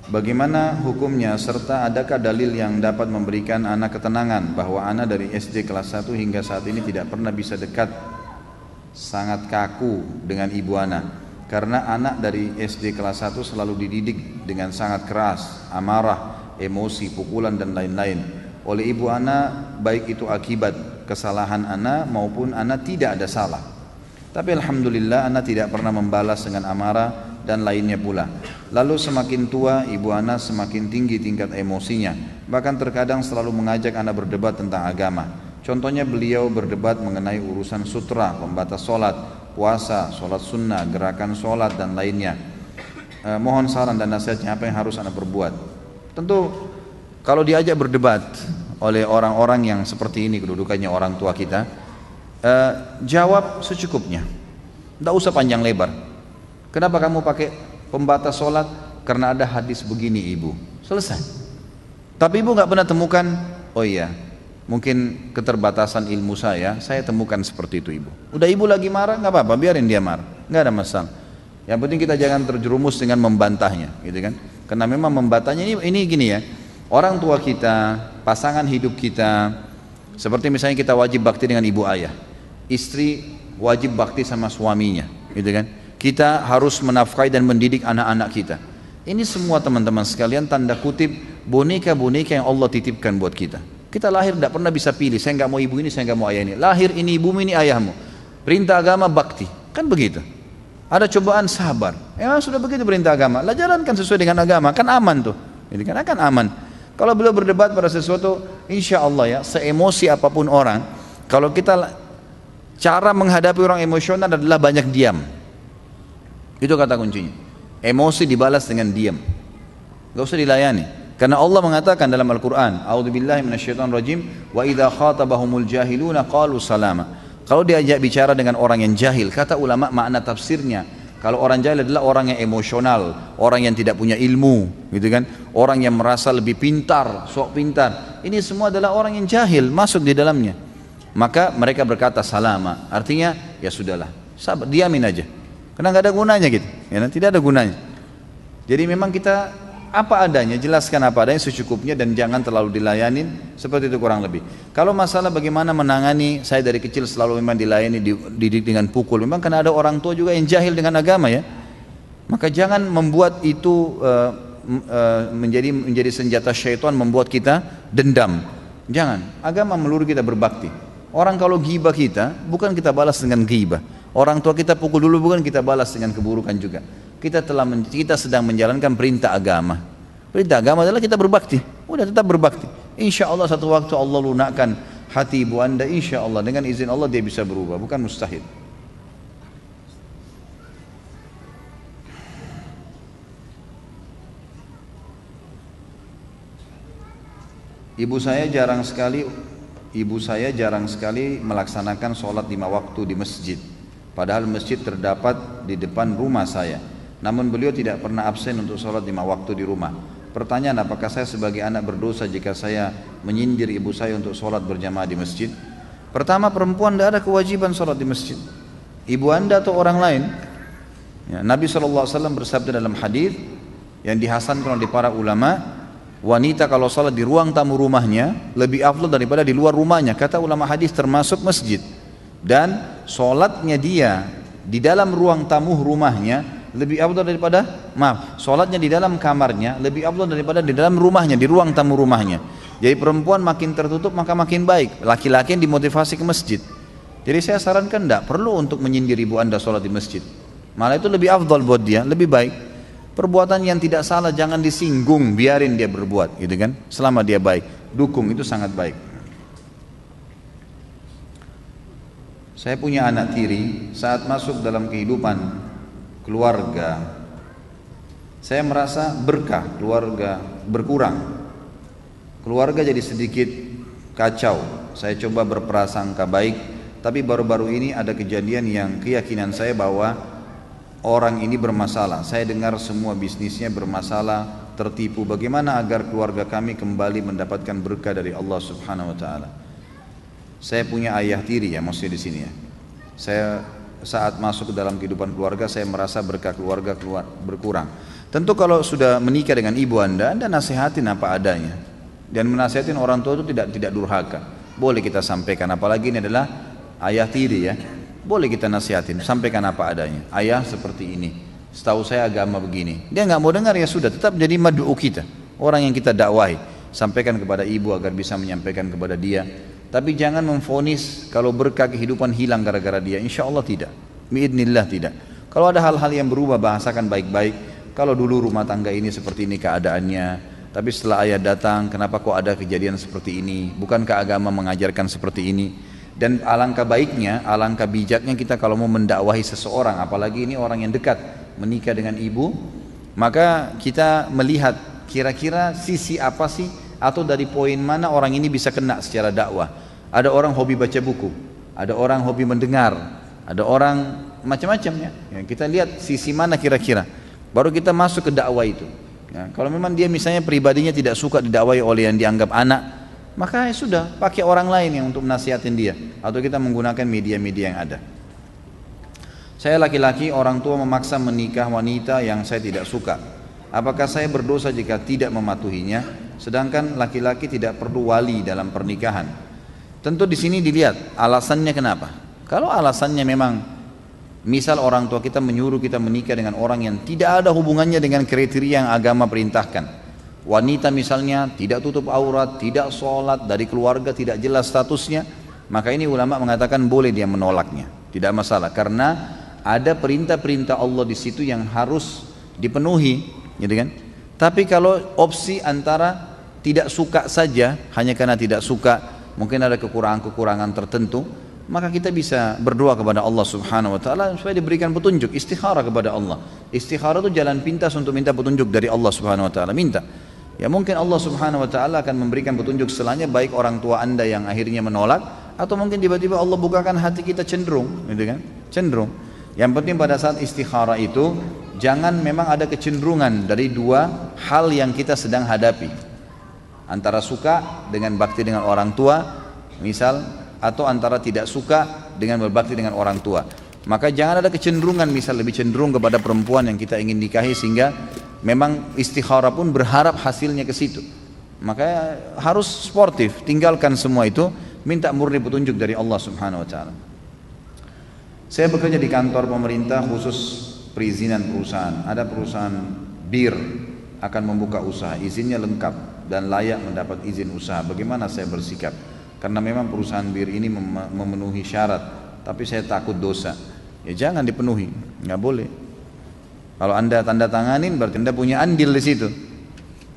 Bagaimana hukumnya, serta adakah dalil yang dapat memberikan anak ketenangan bahwa anak dari SD kelas 1 hingga saat ini tidak pernah bisa dekat, sangat kaku dengan ibu anak, karena anak dari SD kelas 1 selalu dididik dengan sangat keras, amarah, emosi, pukulan dan lain-lain oleh ibu anak, baik itu akibat kesalahan anak maupun anak tidak ada salah. Tapi alhamdulillah anak tidak pernah membalas dengan amarah dan lainnya pula. Lalu semakin tua ibu anak semakin tinggi tingkat emosinya, bahkan terkadang selalu mengajak anak berdebat tentang agama. Contohnya beliau berdebat mengenai urusan sutra, pembatas sholat, puasa, sholat sunnah, gerakan sholat dan lainnya. Mohon saran dan nasihatnya, apa yang harus anak berbuat? Tentu kalau diajak berdebat oleh orang-orang yang seperti ini kedudukannya orang tua kita, jawab secukupnya, tidak usah panjang lebar. Kenapa kamu pakai pembatas sholat? Karena ada hadis begini ibu, selesai. Tapi ibu nggak pernah temukan, oh iya mungkin keterbatasan ilmu saya temukan seperti itu ibu. Udah ibu lagi marah, nggak apa-apa, biarin dia marah, nggak ada masalah. Yang penting kita jangan terjerumus dengan membantahnya, gitu kan? Karena memang membantahnya ini gini ya, orang tua kita, pasangan hidup kita, seperti misalnya kita wajib bakti dengan ibu ayah, istri wajib bakti sama suaminya, gitu kan? Kita harus menafkahi dan mendidik anak-anak kita. Ini semua teman-teman sekalian tanda kutip boneka-boneka yang Allah titipkan buat kita. Kita lahir tidak pernah bisa pilih, saya nggak mau ibu ini, saya nggak mau ayah ini. Lahir ini ibumu, ini ayahmu. Perintah agama bakti, kan begitu. Ada cobaan sabar. Emang sudah begitu perintah agama. Lah jalankan sesuai dengan agama, kan aman tuh. Jadi kan akan aman. Kalau beliau berdebat pada sesuatu, insya Allah ya, seemosi apapun orang, kalau kita cara menghadapi orang emosional adalah banyak diam. Itu kata kuncinya. Emosi dibalas dengan diam. Gak usah dilayani. Karena Allah mengatakan dalam Al-Quran, A'udzubillahi minasyaitonirrajim, wa idza khatabahumul jahiluna qalu salama. Kalau diajak bicara dengan orang yang jahil, kata ulama makna tafsirnya, kalau orang jahil adalah orang yang emosional, orang yang tidak punya ilmu, gitu kan? Orang yang merasa lebih pintar, sok pintar. Ini semua adalah orang yang jahil masuk di dalamnya. Maka mereka berkata salama, artinya ya sudahlah, sabar, diamin aja. Karena nggak ada gunanya gitu, ya, tidak ada gunanya. Jadi memang kita apa adanya, jelaskan apa adanya secukupnya dan jangan terlalu dilayanin, seperti itu kurang lebih. Kalau masalah bagaimana menangani, saya dari kecil selalu memang dilayani, dididik dengan pukul. Memang karena ada orang tua juga yang jahil dengan agama ya. Maka jangan membuat itu menjadi senjata syaitan, membuat kita dendam. Jangan, agama meluru kita berbakti. Orang kalau ghibah kita, bukan kita balas dengan ghibah. Orang tua kita pukul dulu, bukan kita balas dengan keburukan juga. Kita sedang menjalankan perintah agama. Perintah agama adalah kita berbakti. Udah tetap berbakti. Insya Allah satu waktu Allah lunakkan hati ibu anda. Insya Allah dengan izin Allah dia bisa berubah. Bukan mustahil. Ibu saya jarang sekali melaksanakan sholat 5 waktu di masjid. Padahal masjid terdapat di depan rumah saya. Namun beliau tidak pernah absen untuk sholat 5 waktu di rumah. Pertanyaan, apakah saya sebagai anak berdosa jika saya menyindir ibu saya untuk sholat berjamaah di masjid? Pertama, perempuan tidak ada kewajiban sholat di masjid. Ibu anda atau orang lain. Ya, Nabi SAW bersabda dalam hadis yang dihasankan oleh para ulama, wanita kalau sholat di ruang tamu rumahnya lebih afdal daripada di luar rumahnya. Kata ulama hadis termasuk masjid. Dan sholatnya dia di dalam ruang tamu rumahnya lebih afdal daripada, sholatnya di dalam kamarnya lebih afdal daripada di dalam rumahnya, di ruang tamu rumahnya. Jadi perempuan makin tertutup maka makin baik. Laki-laki yang dimotivasi ke masjid. Jadi saya sarankan tidak perlu untuk menyindir ibu anda sholat di masjid. Malah itu lebih afdal buat dia, lebih baik. Perbuatan yang tidak salah jangan disinggung, biarin dia berbuat, gitu kan? Selama dia baik, dukung, itu sangat baik. Saya punya anak tiri, saat masuk dalam kehidupan keluarga, saya merasa berkah keluarga berkurang. Keluarga jadi sedikit kacau. Saya coba berprasangka baik, tapi baru-baru ini ada kejadian yang keyakinan saya bahwa orang ini bermasalah. Saya dengar semua bisnisnya bermasalah, tertipu. Bagaimana agar keluarga kami kembali mendapatkan berkah dari Allah Subhanahu wa taala? Saya punya ayah tiri ya, maksudnya di sini ya. Saya saat masuk ke dalam kehidupan keluarga, saya merasa berkah keluarga berkurang. Tentu kalau sudah menikah dengan ibu anda nasihatin apa adanya. Dan menasihatin orang tua itu tidak durhaka. Boleh kita sampaikan, apalagi ini adalah ayah tiri ya. Boleh kita nasihatin, sampaikan apa adanya. Ayah seperti ini, setahu saya agama begini. Dia nggak mau dengar, ya sudah, tetap jadi mad'u kita, orang yang kita dakwahi. Sampaikan kepada ibu agar bisa menyampaikan kepada dia. Tapi jangan memvonis kalau berkah kehidupan hilang gara-gara dia. Insya Allah tidak, biidznillah tidak. Kalau ada hal-hal yang berubah, bahasakan baik-baik. Kalau dulu rumah tangga ini seperti ini keadaannya, tapi setelah ayah datang, kenapa kok ada kejadian seperti ini? Bukankah agama mengajarkan seperti ini? Dan alangkah baiknya, alangkah bijaknya kita kalau mau mendakwahi seseorang, apalagi ini orang yang dekat, menikah dengan ibu, maka kita melihat kira-kira sisi apa sih, atau dari poin mana orang ini bisa kena secara dakwah. Ada orang hobi baca buku, ada orang hobi mendengar, ada orang macam-macam ya. Kita lihat sisi mana kira-kira, baru kita masuk ke dakwah itu. Ya, kalau memang dia misalnya pribadinya tidak suka didakwahi oleh yang dianggap anak, maka ya sudah, pakai orang lain yang untuk nasihatin dia, atau kita menggunakan media-media yang ada. Saya laki-laki, orang tua memaksa menikah wanita yang saya tidak suka. Apakah saya berdosa jika tidak mematuhinya? Sedangkan laki-laki tidak perlu wali dalam pernikahan. Tentu di sini dilihat alasannya kenapa. Kalau alasannya memang, misal orang tua kita menyuruh kita menikah dengan orang yang tidak ada hubungannya dengan kriteria yang agama perintahkan. Wanita misalnya tidak tutup aurat, tidak sholat, dari keluarga tidak jelas statusnya, maka ini ulama mengatakan boleh dia menolaknya, tidak masalah, karena ada perintah-perintah Allah di situ yang harus dipenuhi, gitu kan? Tapi kalau opsi antara tidak suka saja, hanya karena tidak suka, mungkin ada kekurangan-kekurangan tertentu, maka kita bisa berdoa kepada Allah Subhanahu wa taala supaya diberikan petunjuk, istikharah kepada Allah. Istikharah itu jalan pintas untuk minta petunjuk dari Allah Subhanahu wa taala, minta. Ya mungkin Allah Subhanahu wa taala akan memberikan petunjuk setelahnya, baik orang tua anda yang akhirnya menolak, atau mungkin tiba-tiba Allah bukakan hati kita cenderung, gitu kan? Cenderung. Yang penting pada saat istikharah itu jangan memang ada kecenderungan dari dua hal yang kita sedang hadapi, antara suka dengan bakti dengan orang tua misal, atau antara tidak suka dengan berbakti dengan orang tua. Maka jangan ada kecenderungan, misal lebih cenderung kepada perempuan yang kita ingin nikahi sehingga memang istikharah pun berharap hasilnya ke situ. Maka harus sportif, tinggalkan semua itu, minta murni petunjuk dari Allah Subhanahu wa taala. Saya bekerja di kantor pemerintah khusus perizinan perusahaan. Ada perusahaan bir akan membuka usaha, izinnya lengkap dan layak mendapat izin usaha. Bagaimana saya bersikap? Karena memang perusahaan bir ini memenuhi syarat, tapi saya takut dosa. Ya jangan dipenuhi, nggak boleh. Kalau anda tanda tanganin berarti anda punya andil di situ.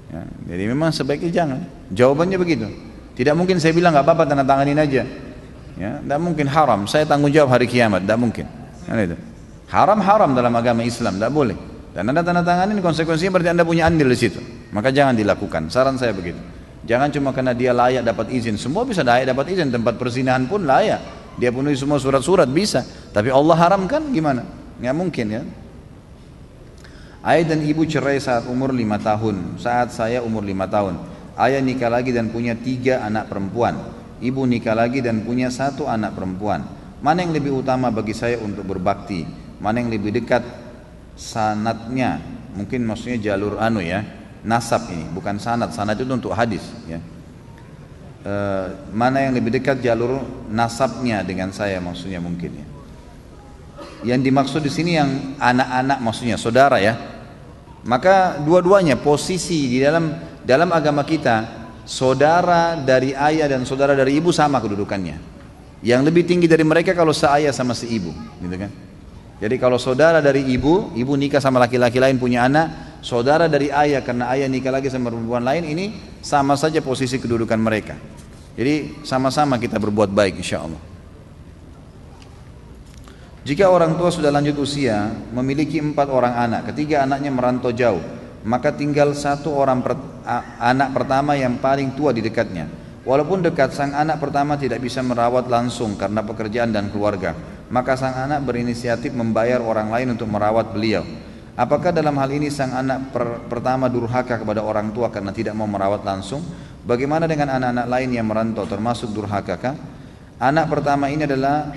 Ya, jadi memang sebaiknya jangan. Jawabannya begitu. Tidak mungkin saya bilang nggak apa-apa tanda tanganin aja. Ya, tidak mungkin haram. Saya tanggung jawab hari kiamat. Tidak mungkin. Kan itu. Haram dalam agama Islam. Tidak boleh. Dan anda tanda tanganin konsekuensinya berarti anda punya andil di situ. Maka jangan dilakukan. Saran saya begitu. Jangan cuma karena dia layak dapat izin. Semua bisa layak dapat izin. Tempat persinahan pun layak. Dia penuhi semua surat-surat bisa. Tapi Allah haramkan gimana? Nggak mungkin ya. Ayah dan ibu cerai saat umur 5 tahun. Saat saya umur 5 tahun. Ayah nikah lagi dan punya 3 anak perempuan. Ibu nikah lagi dan punya 1 anak perempuan. Mana yang lebih utama bagi saya untuk berbakti? Mana yang lebih dekat sanatnya? Mungkin maksudnya jalur nasab ini, bukan sanat. Sanat itu untuk hadis ya. Mana yang lebih dekat jalur nasabnya dengan saya maksudnya mungkin ya. Yang dimaksud di sini yang anak-anak maksudnya saudara ya. Maka dua-duanya posisi di dalam agama kita, saudara dari ayah dan saudara dari ibu sama kedudukannya. Yang lebih tinggi dari mereka kalau seayah sama seibu, gitu kan? Jadi kalau saudara dari ibu nikah sama laki-laki lain punya anak, saudara dari ayah karena ayah nikah lagi sama perempuan lain, ini sama saja posisi kedudukan mereka. Jadi sama-sama kita berbuat baik insya Allah. Jika orang tua sudah lanjut usia, memiliki 4 orang anak, ketiga anaknya merantau jauh, maka tinggal 1 orang anak pertama yang paling tua di dekatnya. Walaupun dekat, sang anak pertama tidak bisa merawat langsung karena pekerjaan dan keluarga, maka sang anak berinisiatif membayar orang lain untuk merawat beliau. Apakah dalam hal ini sang anak pertama durhaka kepada orang tua karena tidak mau merawat langsung? Bagaimana dengan anak-anak lain yang merantau, termasuk durhakakah? Anak pertama ini adalah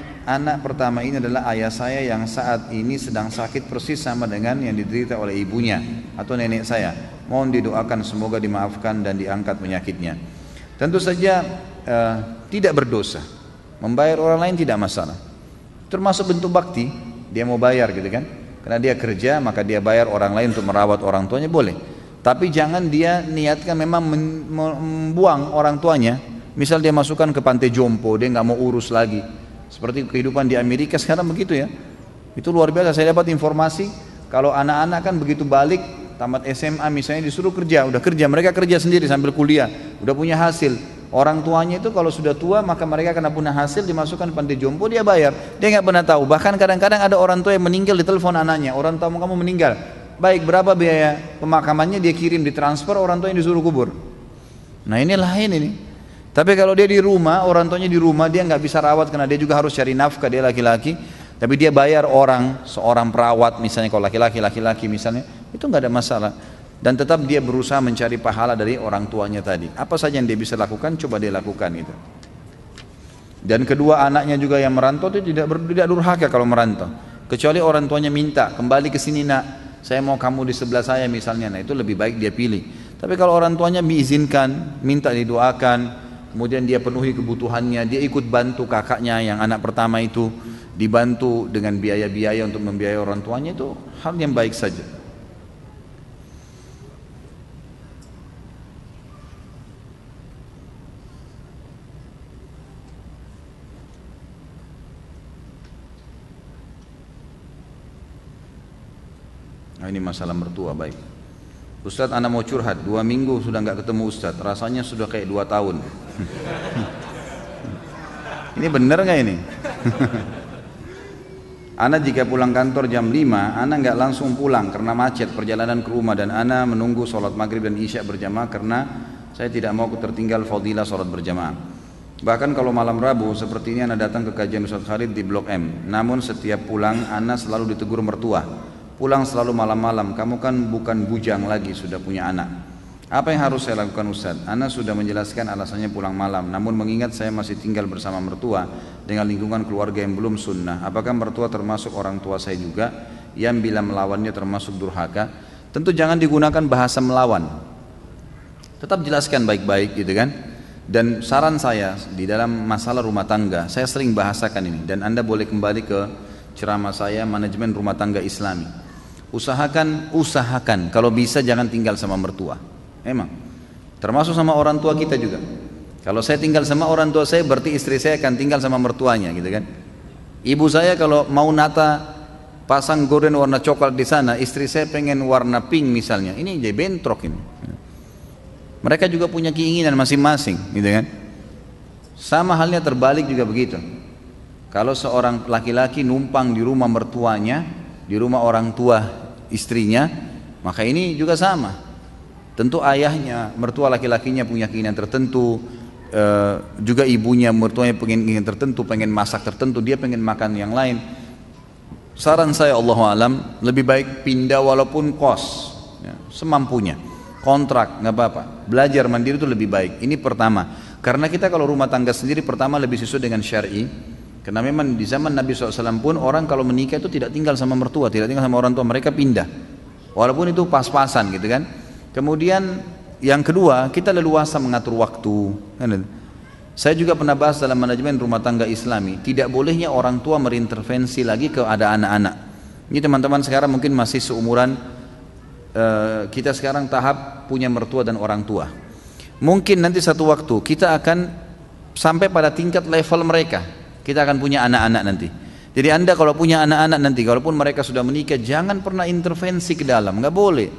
ayah saya yang saat ini sedang sakit persis sama dengan yang diderita oleh ibunya atau nenek saya. Mohon didoakan semoga dimaafkan dan diangkat penyakitnya. Tentu saja tidak berdosa. Membayar orang lain tidak masalah. Termasuk bentuk bakti, dia mau bayar gitu kan. Karena dia kerja maka dia bayar orang lain untuk merawat orang tuanya boleh. Tapi jangan dia niatkan memang membuang orang tuanya. Misal dia masukkan ke pantai jompo, dia nggak mau urus lagi. Seperti kehidupan di Amerika sekarang begitu ya. Itu luar biasa. Saya dapat informasi kalau anak-anak kan begitu balik tamat SMA misalnya disuruh kerja, udah kerja, mereka kerja sendiri sambil kuliah, udah punya hasil. Orang tuanya itu kalau sudah tua maka mereka kena punya hasil dimasukkan pantai jompo, dia bayar. Dia nggak pernah tahu. Bahkan kadang-kadang ada orang tua yang meninggal di telepon anaknya, orang tua kamu meninggal. Baik, berapa biaya pemakamannya, dia kirim ditransfer, orang tua yang disuruh kubur. Nah ini lain ini. Tapi kalau dia di rumah, orang tuanya di rumah, dia nggak bisa rawat karena dia juga harus cari nafkah, dia laki-laki. Tapi dia bayar seorang perawat misalnya, kalau laki-laki misalnya, itu nggak ada masalah. Dan tetap dia berusaha mencari pahala dari orang tuanya tadi. Apa saja yang dia bisa lakukan, coba dia lakukan itu. Dan kedua anaknya juga yang merantau itu tidak durhaka kalau merantau. Kecuali orang tuanya minta, kembali ke sini nak, saya mau kamu di sebelah saya misalnya, nah itu lebih baik dia pilih. Tapi kalau orang tuanya diizinkan, minta didoakan, kemudian dia penuhi kebutuhannya, dia ikut bantu kakaknya yang anak pertama itu, dibantu dengan biaya-biaya untuk membiayai orang tuanya, itu hal yang baik saja. Nah, ini masalah mertua, baik. Ustadz, anak mau curhat, 2 minggu sudah nggak ketemu Ustadz, rasanya sudah kayak 2 tahun. Ini benar nggak ini? Anak jika pulang kantor jam 5, anak nggak langsung pulang karena macet perjalanan ke rumah, dan anak menunggu sholat maghrib dan isya berjamaah karena saya tidak mau tertinggal fadilah sholat berjamaah. Bahkan kalau malam Rabu seperti ini anak datang ke kajian Ustadz Khalid di Blok M. Namun setiap pulang anak selalu ditegur mertua. Pulang selalu malam-malam, kamu kan bukan bujang lagi, sudah punya anak. Apa yang harus saya lakukan Ustadz? Anak sudah menjelaskan alasannya pulang malam, namun mengingat saya masih tinggal bersama mertua dengan lingkungan keluarga yang belum sunnah. Apakah mertua termasuk orang tua saya juga yang bila melawannya termasuk durhaka? tentu jangan digunakan bahasa melawan. Tetap jelaskan baik-baik gitu kan. Dan saran saya di dalam masalah rumah tangga, saya sering bahasakan ini, dan Anda boleh kembali ke ceramah saya manajemen rumah tangga Islami. Usahakan kalau bisa jangan tinggal sama mertua. Emang termasuk sama orang tua kita juga. Kalau saya tinggal sama orang tua saya, berarti istri saya akan tinggal sama mertuanya gitu kan. Ibu saya kalau mau nata pasang gorden warna coklat di sana, istri saya pengen warna pink misalnya, ini jadi bentrok ini. Mereka juga punya keinginan masing-masing gitu kan. Sama halnya terbalik juga begitu. Kalau seorang laki-laki numpang di rumah mertuanya, di rumah orang tua istrinya, maka ini juga sama. Tentu ayahnya, mertua laki-lakinya punya keinginan tertentu, juga ibunya, mertuanya pengen keinginan tertentu, pengen masak tertentu, dia pengen makan yang lain. Saran saya Allahu alam, lebih baik pindah walaupun kos ya, semampunya. Kontrak nggak apa-apa, belajar mandiri itu lebih baik. Ini pertama, karena kita kalau rumah tangga sendiri pertama lebih sesuai dengan syar'i. Karena memang di zaman Nabi SAW pun orang kalau menikah itu tidak tinggal sama mertua, tidak tinggal sama orang tua, mereka pindah. Walaupun itu pas-pasan gitu kan. Kemudian yang kedua, kita leluasa mengatur waktu. Saya juga pernah bahas dalam manajemen rumah tangga Islami, tidak bolehnya orang tua berintervensi lagi ke ada anak-anak. Ini teman-teman sekarang mungkin masih seumuran kita sekarang tahap punya mertua dan orang tua. Mungkin nanti satu waktu kita akan sampai pada tingkat level mereka. Kita akan punya anak-anak nanti. Jadi Anda kalau punya anak-anak nanti, kalaupun mereka sudah menikah, jangan pernah intervensi ke dalam, nggak boleh.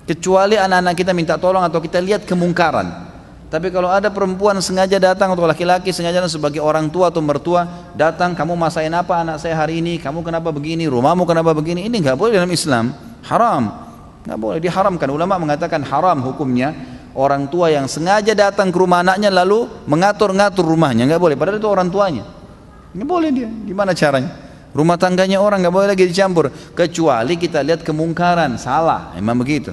Kecuali anak-anak kita minta tolong atau kita lihat kemungkaran. Tapi kalau ada perempuan sengaja datang atau laki-laki sengaja sebagai orang tua atau mertua datang, kamu masain apa anak saya hari ini, kamu kenapa begini, rumahmu kenapa begini, ini nggak boleh dalam Islam, haram. Nggak boleh, diharamkan. Ulama mengatakan haram hukumnya orang tua yang sengaja datang ke rumah anaknya lalu mengatur-ngatur rumahnya, nggak boleh, padahal itu orang tuanya. Nggak boleh dia, gimana caranya? Rumah tangganya orang nggak boleh lagi dicampur, kecuali kita lihat kemungkaran, salah, emang begitu.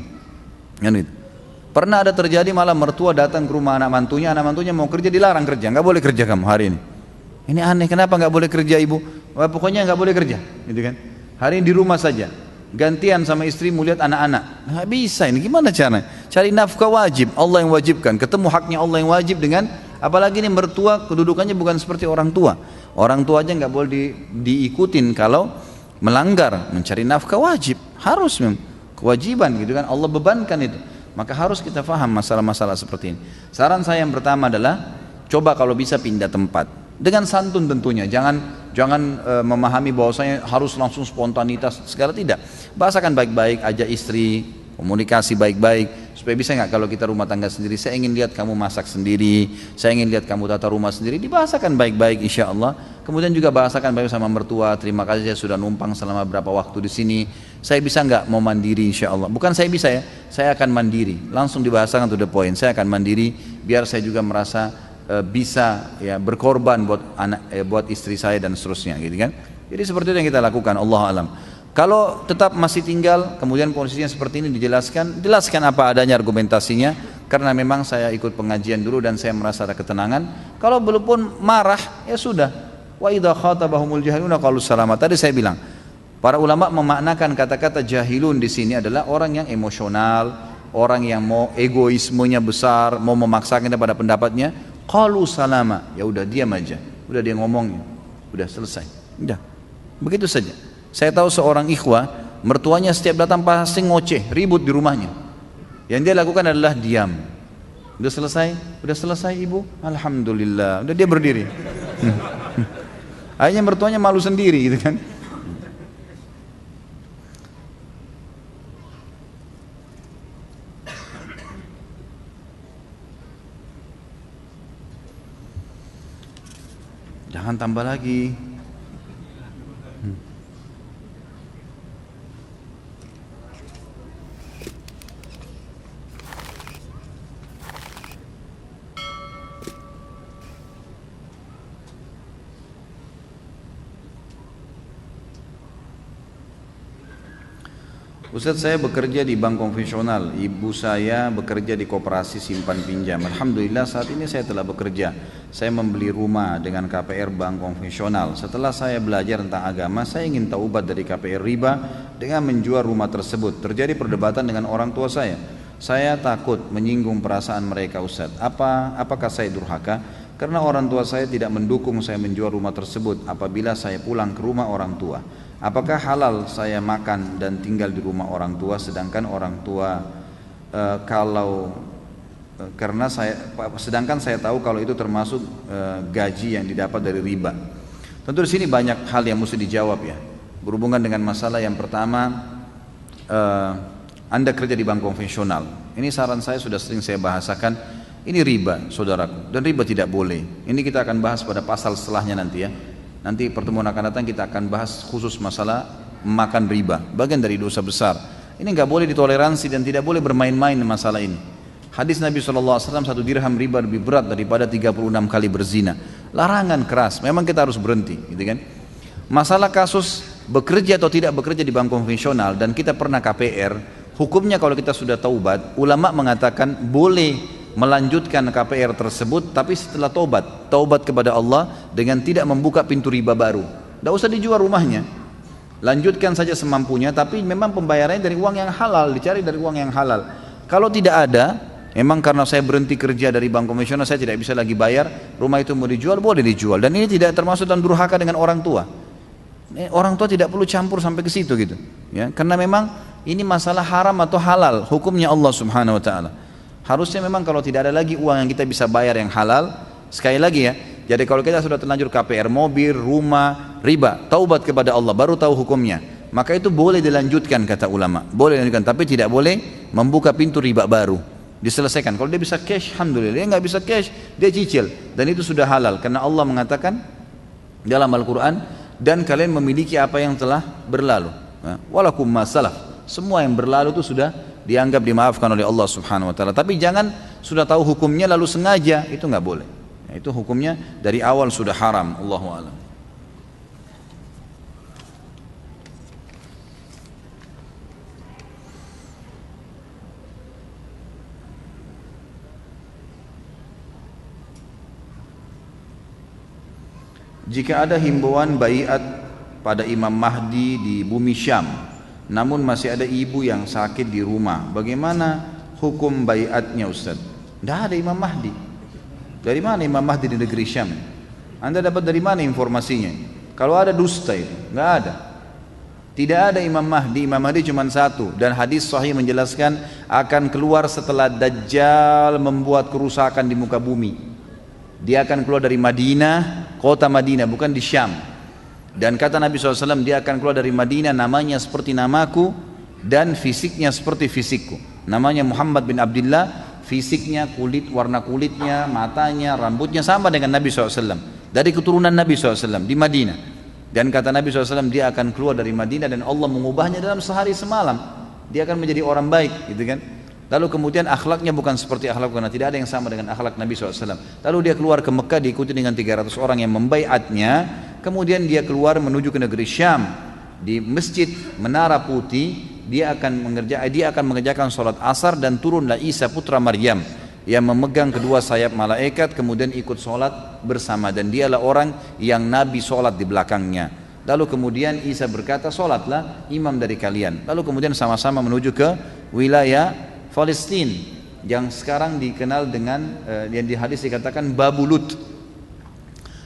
Pernah ada terjadi malah mertua datang ke rumah anak mantunya mau kerja, dilarang kerja, nggak boleh kerja kamu hari ini. Ini aneh, kenapa nggak boleh kerja ibu? Wah, pokoknya nggak boleh kerja, gitu kan? Hari ini di rumah saja. Gantian sama istri melihat anak-anak, nggak bisa ini, gimana caranya? Cari nafkah wajib, Allah yang wajibkan, ketemu haknya Allah yang wajib dengan, apalagi ini mertua kedudukannya bukan seperti orang tua. Orang tua aja nggak boleh diikutin kalau melanggar, mencari nafkah wajib, harus kewajiban gitu kan, Allah bebankan itu. Maka harus kita faham masalah-masalah seperti ini. Saran saya yang pertama adalah coba kalau bisa pindah tempat. Dengan santun tentunya, jangan memahami bahwasanya harus langsung spontanitas segala, tidak. Bahasakan baik-baik, ajak istri, komunikasi baik-baik, supaya bisa nggak kalau kita rumah tangga sendiri, saya ingin lihat kamu masak sendiri, saya ingin lihat kamu tata rumah sendiri, dibahasakan baik-baik insya Allah. Kemudian juga bahasakan baik sama mertua, terima kasih saya sudah numpang selama berapa waktu di sini, saya bisa nggak mau mandiri insya Allah. Bukan saya bisa ya, saya akan mandiri, langsung dibahasakan to the point, saya akan mandiri biar saya juga merasa bisa ya berkorban buat buat istri saya dan seterusnya gitu kan. Jadi seperti itu yang kita lakukan, Allah alam. Kalau tetap masih tinggal kemudian posisinya seperti ini, jelaskan apa adanya argumentasinya, karena memang saya ikut pengajian dulu dan saya merasa ada ketenangan. Kalau belum pun marah ya sudah, wa idza khatabahumul jahiluna qalu salama. Tadi saya bilang para ulama memaknakan kata-kata jahilun di sini adalah orang yang emosional, orang yang mau egoismenya besar, mau memaksakan pada pendapatnya. Qalu salama, ya udah diam aja, udah dia ngomongnya, udah selesai, udah begitu saja. Saya tahu seorang ikhwah, mertuanya setiap datang pasti ngoceh, ribut di rumahnya. Yang dia lakukan adalah diam. Udah selesai ibu, alhamdulillah, udah dia berdiri. Akhirnya mertuanya malu sendiri gitu kan. Jangan tambah lagi. Ustaz, saya bekerja di bank konvensional, ibu saya bekerja di koperasi simpan pinjam. Alhamdulillah saat ini saya telah bekerja. Saya membeli rumah dengan KPR bank konvensional. Setelah saya belajar tentang agama, saya ingin taubat dari KPR riba dengan menjual rumah tersebut. Terjadi perdebatan dengan orang tua saya. Saya takut menyinggung perasaan mereka, Ustaz. Apakah saya durhaka? Karena orang tua saya tidak mendukung saya menjual rumah tersebut apabila saya pulang ke rumah orang tua. Apakah halal saya makan dan tinggal di rumah orang tua sedangkan orang tua sedangkan saya tahu kalau itu termasuk gaji yang didapat dari riba. Tentu di sini banyak hal yang mesti dijawab ya. Berhubungan dengan masalah yang pertama, Anda kerja di bank konvensional. Ini saran saya sudah sering saya bahasakan. Ini riba, saudaraku, dan riba tidak boleh. Ini kita akan bahas pada pasal setelahnya nanti ya. Nanti pertemuan akan datang kita akan bahas khusus masalah makan riba, bagian dari dosa besar. Ini nggak boleh ditoleransi dan tidak boleh bermain-main masalah ini. Hadis Nabi SAW, 1 dirham riba lebih berat daripada 36 kali berzina. Larangan keras, memang kita harus berhenti, gitu kan? Masalah kasus bekerja atau tidak bekerja di bank konvensional dan kita pernah KPR, hukumnya kalau kita sudah taubat, ulama mengatakan boleh melanjutkan KPR tersebut tapi setelah taubat kepada Allah dengan tidak membuka pintu riba baru. Tidak usah dijual rumahnya, lanjutkan saja semampunya, tapi memang pembayarannya dari uang yang halal, dicari dari uang yang halal. Kalau tidak ada, memang karena saya berhenti kerja dari bank konvensional, saya tidak bisa lagi bayar, rumah itu mau dijual, boleh dijual. Dan ini tidak termasuk dalam durhaka dengan orang tua. Orang tua tidak perlu campur sampai ke situ gitu, ya, karena memang ini masalah haram atau halal, hukumnya Allah Subhanahu Wa Taala. Harusnya memang kalau tidak ada lagi uang yang kita bisa bayar yang halal, sekali lagi ya, jadi kalau kita sudah terlanjur KPR mobil, rumah, riba, taubat kepada Allah, baru tahu hukumnya, maka itu boleh dilanjutkan kata ulama, boleh dilanjutkan, tapi tidak boleh membuka pintu riba baru, diselesaikan. Kalau dia bisa cash, alhamdulillah. Dia nggak bisa cash, dia cicil, dan itu sudah halal, karena Allah mengatakan dalam Al-Quran, dan kalian memiliki apa yang telah berlalu, walakum masalah, semua yang berlalu itu sudah dianggap dimaafkan oleh Allah Subhanahu Wa Taala. Tapi jangan sudah tahu hukumnya lalu sengaja, itu nggak boleh. Itu hukumnya dari awal sudah haram. Allahu a'lam. Jika ada himbauan baiat pada Imam Mahdi di bumi Syam, namun masih ada ibu yang sakit di rumah, bagaimana hukum baiatnya Ustaz? Tidak ada Imam Mahdi. Dari mana Imam Mahdi di negeri Syam? Anda dapat dari mana informasinya? Kalau ada dusta itu, nggak ada. Tidak ada Imam Mahdi. Imam Mahdi cuma satu, dan hadis sahih menjelaskan akan keluar setelah Dajjal membuat kerusakan di muka bumi. Dia akan keluar dari Madinah, kota Madinah, bukan di Syam. Dan kata Nabi SAW, dia akan keluar dari Madinah, namanya seperti namaku dan fisiknya seperti fisikku. Namanya Muhammad bin Abdullah, fisiknya, warna kulitnya, matanya, rambutnya sama dengan Nabi SAW. Dari keturunan Nabi SAW di Madinah. Dan kata Nabi SAW, dia akan keluar dari Madinah dan Allah mengubahnya dalam sehari semalam. Dia akan menjadi orang baik, gitu kan? Lalu kemudian akhlaknya bukan seperti akhlak, karena tidak ada yang sama dengan akhlak Nabi SAW. Lalu dia keluar ke Mekah diikuti dengan 300 orang yang membaiatnya. Kemudian dia keluar menuju ke negeri Syam. Di masjid Menara Putih dia akan mengerjakan sholat asar, dan turunlah Isa putra Maryam yang memegang kedua sayap malaikat, kemudian ikut sholat bersama, dan dialah orang yang Nabi sholat di belakangnya. Lalu kemudian Isa berkata, sholatlah imam dari kalian. Lalu kemudian sama-sama menuju ke wilayah Palestina yang sekarang dikenal dengan yang di hadis dikatakan Babulut.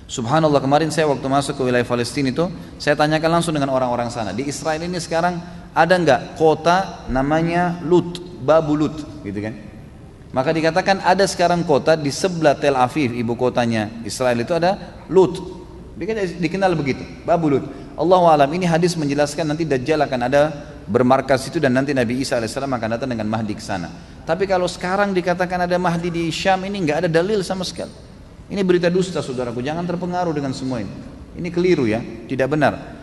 Subhanallah, kemarin saya waktu masuk ke wilayah Palestina itu, saya tanyakan langsung dengan orang-orang sana. Di Israel ini sekarang ada enggak kota namanya Lut, Babulut, gitu kan? Maka dikatakan ada sekarang kota di sebelah Tel Aviv, ibu kotanya Israel itu ada Lut. Dikenal begitu, Babulut. Allahu a'lam, ini hadis menjelaskan nanti Dajjal akan ada bermarkas itu, dan nanti Nabi Isa AS akan datang dengan Mahdi ke sana. Tapi kalau sekarang dikatakan ada Mahdi di Syam, ini nggak ada dalil sama sekali. Ini berita dusta, saudaraku, jangan terpengaruh dengan semua ini. Ini keliru ya, tidak benar.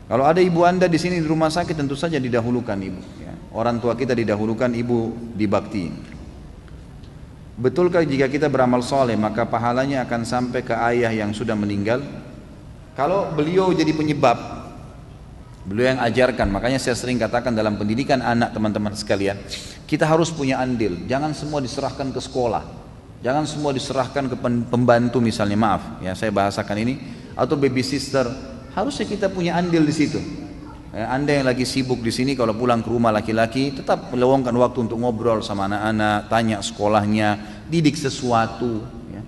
Kalau ada ibu anda di sini di rumah sakit, tentu saja didahulukan ibu. Ya. Orang tua kita didahulukan, ibu dibakti. Betulkah jika kita beramal soleh maka pahalanya akan sampai ke ayah yang sudah meninggal? Kalau beliau jadi penyebab, beliau yang ajarkan, makanya saya sering katakan dalam pendidikan anak teman-teman sekalian, kita harus punya andil, jangan semua diserahkan ke sekolah. Jangan semua diserahkan ke pembantu misalnya, maaf ya saya bahasakan ini, atau baby sister. Harusnya kita punya andil di situ. Anda yang lagi sibuk di sini, kalau pulang ke rumah laki-laki tetap meluangkan waktu untuk ngobrol sama anak-anak, tanya sekolahnya, didik sesuatu. Ya.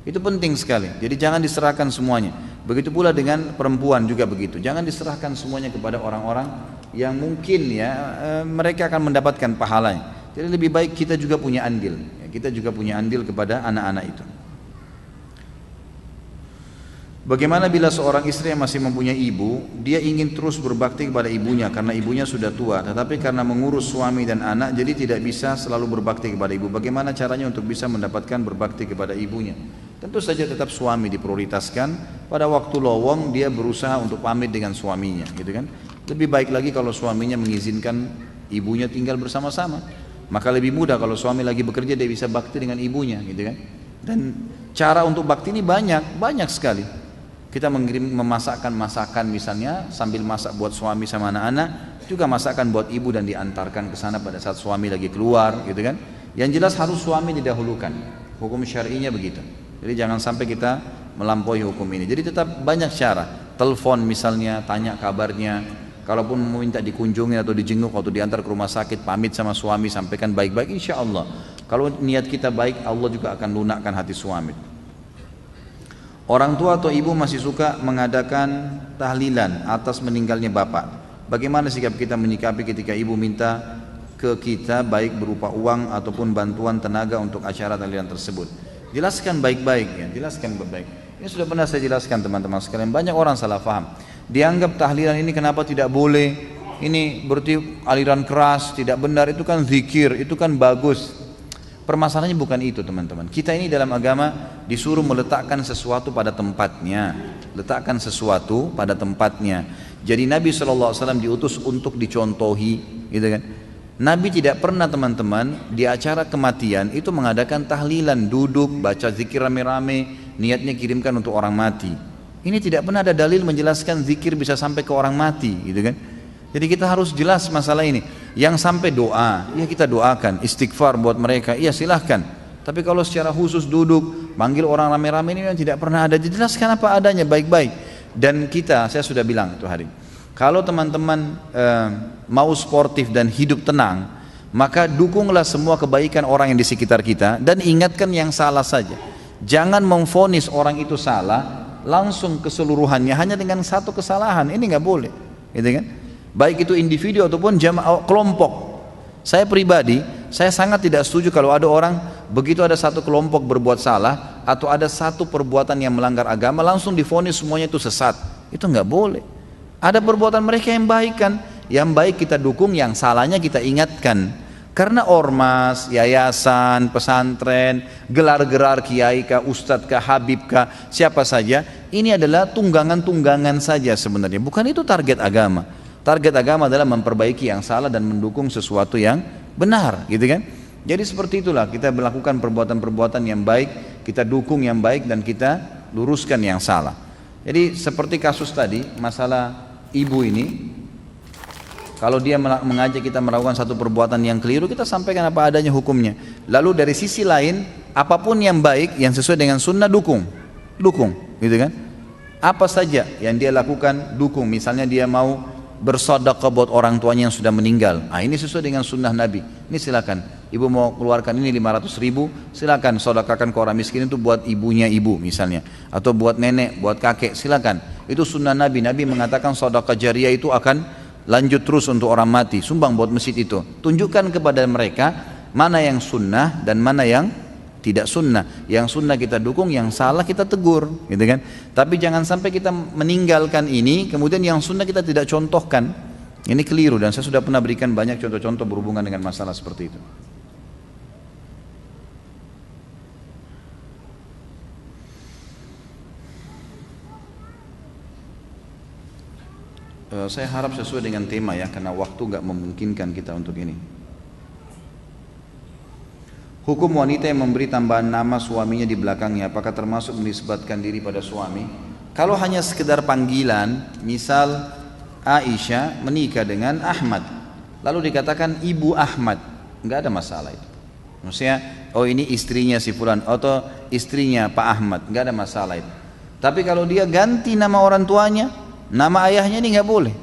Itu penting sekali. Jadi jangan diserahkan semuanya. Begitu pula dengan perempuan juga begitu. Jangan diserahkan semuanya kepada orang-orang yang mungkin ya mereka akan mendapatkan pahalanya. Jadi lebih baik kita juga punya andil. Ya, kita juga punya andil kepada anak-anak itu. Bagaimana bila seorang istri yang masih mempunyai ibu, dia ingin terus berbakti kepada ibunya karena ibunya sudah tua, tetapi karena mengurus suami dan anak jadi tidak bisa selalu berbakti kepada ibu. Bagaimana caranya untuk bisa mendapatkan berbakti kepada ibunya? Tentu saja tetap suami diprioritaskan. Pada waktu lowong dia berusaha untuk pamit dengan suaminya, gitu kan? Lebih baik lagi kalau suaminya mengizinkan ibunya tinggal bersama-sama. Maka lebih mudah kalau suami lagi bekerja dia bisa bakti dengan ibunya, gitu kan? Dan cara untuk bakti ini banyak sekali. Kita memasakkan masakan misalnya, sambil masak buat suami sama anak-anak, juga masakan buat ibu dan diantarkan ke sana pada saat suami lagi keluar, gitu kan? Yang jelas harus suami didahulukan. Hukum syar'inya begitu. Jadi jangan sampai kita melampaui hukum ini. Jadi tetap banyak cara. Telepon misalnya, tanya kabarnya. Kalaupun meminta dikunjungi atau dijenguk atau diantar ke rumah sakit, pamit sama suami, sampaikan baik-baik, insya Allah. Kalau niat kita baik, Allah juga akan lunakkan hati suami. Orang tua atau ibu masih suka mengadakan tahlilan atas meninggalnya bapak. Bagaimana sikap kita menyikapi ketika ibu minta ke kita baik berupa uang ataupun bantuan tenaga untuk acara tahlilan tersebut? Jelaskan baik-baik ya, jelaskan baik-baik. Ini sudah pernah saya jelaskan teman-teman sekalian. Banyak orang salah paham. Dianggap tahlilan ini kenapa tidak boleh? Ini berarti aliran keras, tidak benar. Itu kan zikir, itu kan bagus. Permasalahannya bukan itu teman-teman. Kita ini dalam agama disuruh meletakkan sesuatu pada tempatnya. Letakkan sesuatu pada tempatnya. Jadi Nabi SAW diutus untuk dicontohi, gitu kan. Nabi tidak pernah teman-teman di acara kematian itu mengadakan tahlilan, duduk, baca zikir rame-rame, niatnya kirimkan untuk orang mati. Ini tidak pernah ada dalil menjelaskan zikir bisa sampai ke orang mati, gitu kan. Jadi kita harus jelas masalah ini. Yang sampai doa, ya kita doakan, istighfar buat mereka, iya silahkan. Tapi kalau secara khusus duduk, manggil orang rame-rame ini yang tidak pernah ada, dijelaskan apa adanya baik-baik. Dan kita, saya sudah bilang itu hari, kalau teman-teman mau sportif dan hidup tenang, maka dukunglah semua kebaikan orang yang di sekitar kita dan ingatkan yang salah saja. Jangan memvonis orang itu salah langsung keseluruhannya hanya dengan satu kesalahan, ini nggak boleh, gitu kan? Baik itu individu ataupun jamaah kelompok. Saya pribadi, saya sangat tidak setuju kalau ada orang begitu ada satu kelompok berbuat salah atau ada satu perbuatan yang melanggar agama langsung divonis semuanya itu sesat. Itu nggak boleh. Ada perbuatan mereka yang baik kan, yang baik kita dukung, yang salahnya kita ingatkan. Karena ormas, yayasan, pesantren, gelar-gerar kiai kah, ustadz kah, habib kah, siapa saja, ini adalah tunggangan-tunggangan saja sebenarnya. Bukan itu target agama. Target agama adalah memperbaiki yang salah dan mendukung sesuatu yang benar, gitu kan? Jadi seperti itulah kita melakukan perbuatan-perbuatan yang baik, kita dukung yang baik dan kita luruskan yang salah. Jadi seperti kasus tadi, masalah ibu ini, kalau dia mengajak kita melakukan satu perbuatan yang keliru, kita sampaikan apa adanya hukumnya. Lalu dari sisi lain, apapun yang baik, yang sesuai dengan sunnah dukung, gitu kan? Apa saja yang dia lakukan dukung. Misalnya dia mau bersedekah buat orang tuanya yang sudah meninggal, ini sesuai dengan sunnah Nabi, ini silakan. Ibu mau keluarkan ini 500.000, silakan sedekahkan ke orang miskin itu buat ibunya ibu misalnya, atau buat nenek, buat kakek, silakan. Itu sunnah Nabi. Nabi mengatakan sedekah jariyah itu akan lanjut terus untuk orang mati. Sumbang buat masjid itu. Tunjukkan kepada mereka mana yang sunnah dan mana yang tidak sunnah. Yang sunnah kita dukung, yang salah kita tegur, gitu kan? Tapi jangan sampai kita meninggalkan ini, kemudian yang sunnah kita tidak contohkan. Ini keliru dan saya sudah pernah berikan banyak contoh-contoh berhubungan dengan masalah seperti itu. Saya harap sesuai dengan tema ya, karena waktu nggak memungkinkan kita untuk ini. Hukum wanita yang memberi tambahan nama suaminya di belakangnya, apakah termasuk menisbatkan diri pada suami? Kalau hanya sekedar panggilan, misal Aisyah menikah dengan Ahmad, lalu dikatakan Ibu Ahmad, nggak ada masalah itu. Maksudnya, oh ini istrinya si fulan atau istrinya Pak Ahmad, nggak ada masalah itu. Tapi kalau dia ganti nama orang tuanya, nama ayahnya ini nggak boleh.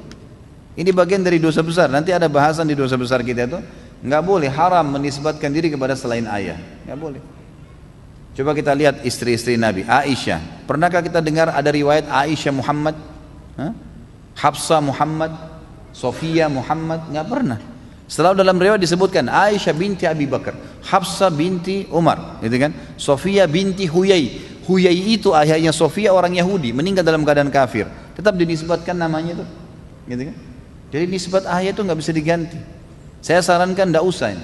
Ini bagian dari dosa besar. Nanti ada bahasan di dosa besar kita itu, nggak boleh, haram menisbatkan diri kepada selain ayah, nggak boleh. Coba kita lihat istri-istri Nabi. Aisyah, pernahkah kita dengar ada riwayat Aisyah Muhammad? Hafsah Muhammad, Sofia Muhammad? Nggak pernah. Selalu dalam riwayat disebutkan Aisyah binti Abi Bakar, Hafsah binti Umar, gitu kan? Sofia binti Huyai. Huyai itu ayahnya Sofia, orang Yahudi, meninggal dalam keadaan kafir. Tetap dinisbatkan namanya itu, gitu kan? Jadi nisbat ayah itu nggak bisa diganti. Saya sarankan nggak usah.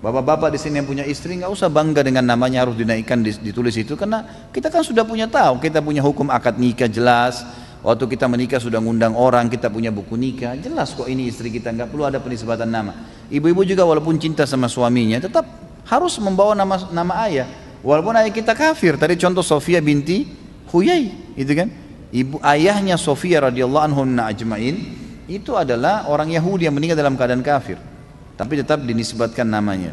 Bapak-bapak di sini yang punya istri nggak usah bangga dengan namanya harus dinaikkan ditulis itu, karena kita kan sudah punya tahu, kita punya hukum akad nikah jelas. Waktu kita menikah sudah ngundang orang, kita punya buku nikah, jelas kok ini istri kita, nggak perlu ada penisbatan nama. Ibu-ibu juga walaupun cinta sama suaminya tetap harus membawa nama ayah, walaupun ayah kita kafir. Tadi contoh Sofia binti Huyai, itu kan? Ibu ayahnya Sofia radhiyallahu anhunna ajmain itu adalah orang Yahudi yang meninggal dalam keadaan kafir, tapi tetap dinisbatkan namanya.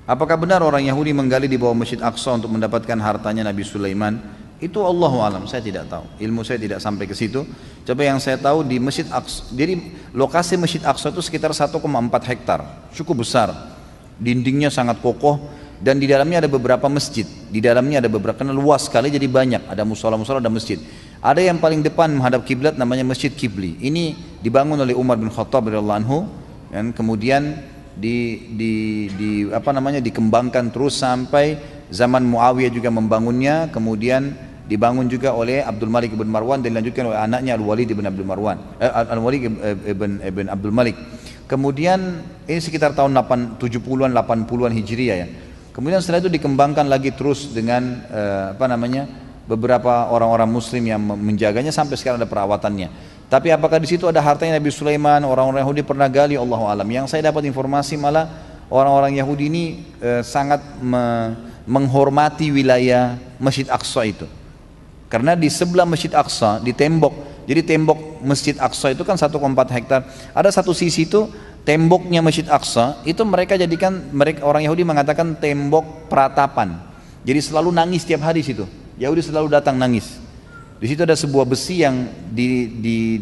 Apakah benar orang Yahudi menggali di bawah Masjid Aqsa untuk mendapatkan hartanya Nabi Sulaiman? Itu Allahu alam, saya tidak tahu. Ilmu saya tidak sampai ke situ. Coba yang saya tahu di Masjid Aqsa, jadi lokasi Masjid Aqsa itu sekitar 1,4 hektar, cukup besar. Dindingnya sangat kokoh dan di dalamnya ada beberapa masjid. Di dalamnya ada beberapa, karena luas sekali jadi banyak, ada musola-musola, ada masjid. Ada yang paling depan menghadap kiblat namanya Masjid Kibli. Ini dibangun oleh Umar bin Khattab radhiyallahu anhu, dan kemudian dikembangkan terus sampai zaman Muawiyah juga membangunnya, kemudian dibangun juga oleh Abdul Malik ibn Marwan dan dilanjutkan oleh anaknya Al-Walid ibn Abdul Marwan, Al-Walid ibn Abdul Malik. Kemudian ini sekitar tahun 70-an 80-an Hijriah ya. Kemudian setelah itu dikembangkan lagi terus dengan beberapa orang-orang muslim yang menjaganya sampai sekarang ada perawatannya. Tapi apakah di situ ada hartanya Nabi Sulaiman? Orang-orang Yahudi pernah gali, Allahu alam. Yang saya dapat informasi malah orang-orang Yahudi ini sangat menghormati wilayah Masjid Aqsa itu. Karena di sebelah Masjid Aqsa, di tembok, jadi tembok Masjid Aqsa itu kan 1,4 hektar. Ada satu sisi itu temboknya Masjid Aqsa, itu mereka jadikan, orang Yahudi mengatakan tembok peratapan. Jadi selalu nangis tiap hari situ. Yahudi selalu datang nangis. Di situ ada sebuah besi yang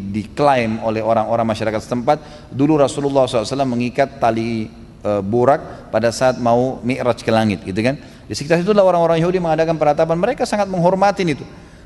diklaim oleh orang-orang masyarakat setempat. Dulu Rasulullah SAW mengikat tali burak pada saat mau mi'raj ke langit, gitu kan? Di sekitar itulah orang-orang Yahudi mengadakan peratapan. Mereka sangat menghormatin itu.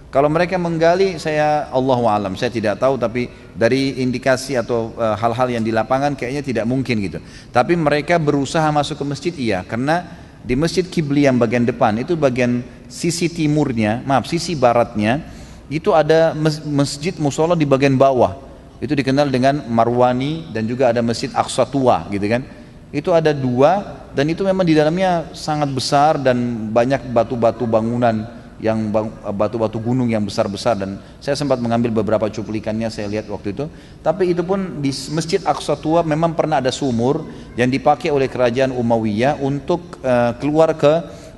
Kalau mereka menggali, saya Allahu alam, saya tidak tahu, tapi dari indikasi atau hal-hal yang di lapangan kayaknya tidak mungkin gitu. Tapi mereka berusaha masuk ke masjid, iya, karena di Masjid Kibli yang bagian depan itu bagian sisi timurnya, sisi baratnya itu ada masjid musola di bagian bawah. Itu dikenal dengan Marwani, dan juga ada Masjid Aqsa Tua, gitu kan? Itu ada dua, dan itu memang di dalamnya sangat besar dan banyak batu-batu bangunan, yang batu-batu gunung yang besar-besar, dan saya sempat mengambil beberapa cuplikannya, saya lihat waktu itu. Tapi itu pun di Masjid Aqsa Tua memang pernah ada sumur yang dipakai oleh kerajaan Umayyah untuk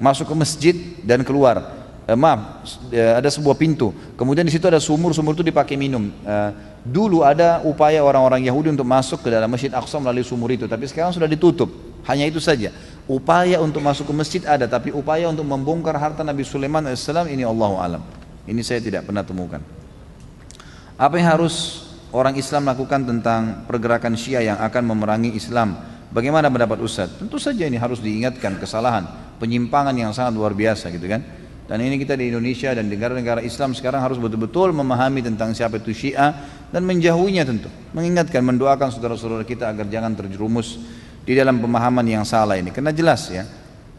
masuk ke masjid dan keluar. Ada sebuah pintu, kemudian di situ ada sumur itu dipakai minum. Dulu ada upaya orang-orang Yahudi untuk masuk ke dalam Masjid Aqsa melalui sumur itu, tapi sekarang sudah ditutup. Hanya itu saja. Upaya untuk masuk ke masjid ada, tapi upaya untuk membongkar harta Nabi Sulaiman AS ini Allahu alam. Ini saya tidak pernah temukan. Apa yang harus orang Islam lakukan tentang pergerakan Syiah yang akan memerangi Islam? Bagaimana pendapat Ustaz? Tentu saja ini harus diingatkan kesalahan, penyimpangan yang sangat luar biasa, gitu kan? Dan ini kita di Indonesia dan negara-negara Islam sekarang harus betul-betul memahami tentang siapa itu Syiah dan menjauhinya tentu. Mengingatkan, mendoakan saudara-saudara kita agar jangan terjerumus di dalam pemahaman yang salah ini. Karena jelas ya,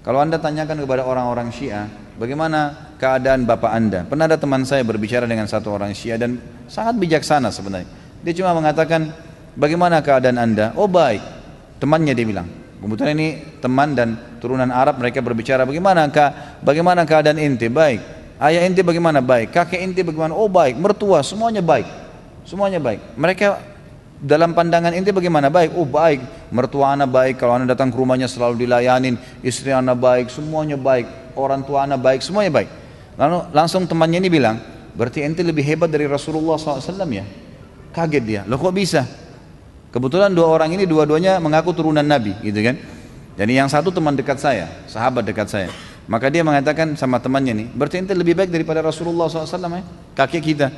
kalau Anda tanyakan kepada orang-orang Syiah, bagaimana keadaan bapak Anda? Pernah ada teman saya berbicara dengan satu orang Syiah dan sangat bijaksana sebenarnya. Dia cuma mengatakan, bagaimana keadaan Anda? Oh baik. Temannya dia bilang, kebetulan ini teman dan turunan Arab, mereka berbicara, bagaimana keadaan ente? Baik. Ayah ente bagaimana? Baik. Kakek ente bagaimana? Oh baik. Mertua, semuanya baik. Semuanya baik. Mereka dalam pandangan ente bagaimana? Baik. Oh baik. Mertua anak baik, kalau anak datang ke rumahnya selalu dilayanin, istri anak baik, semuanya baik, orang tua anak baik, semuanya baik. Lalu langsung temannya ini bilang, berarti ente lebih hebat dari Rasulullah SAW ya? Kaget dia, loh kok bisa? Kebetulan dua orang ini dua-duanya mengaku turunan Nabi, gitu kan. Jadi yang satu teman dekat saya, sahabat dekat saya. Maka dia mengatakan sama temannya nih, berarti ente lebih baik daripada Rasulullah SAW ya, kakek kita.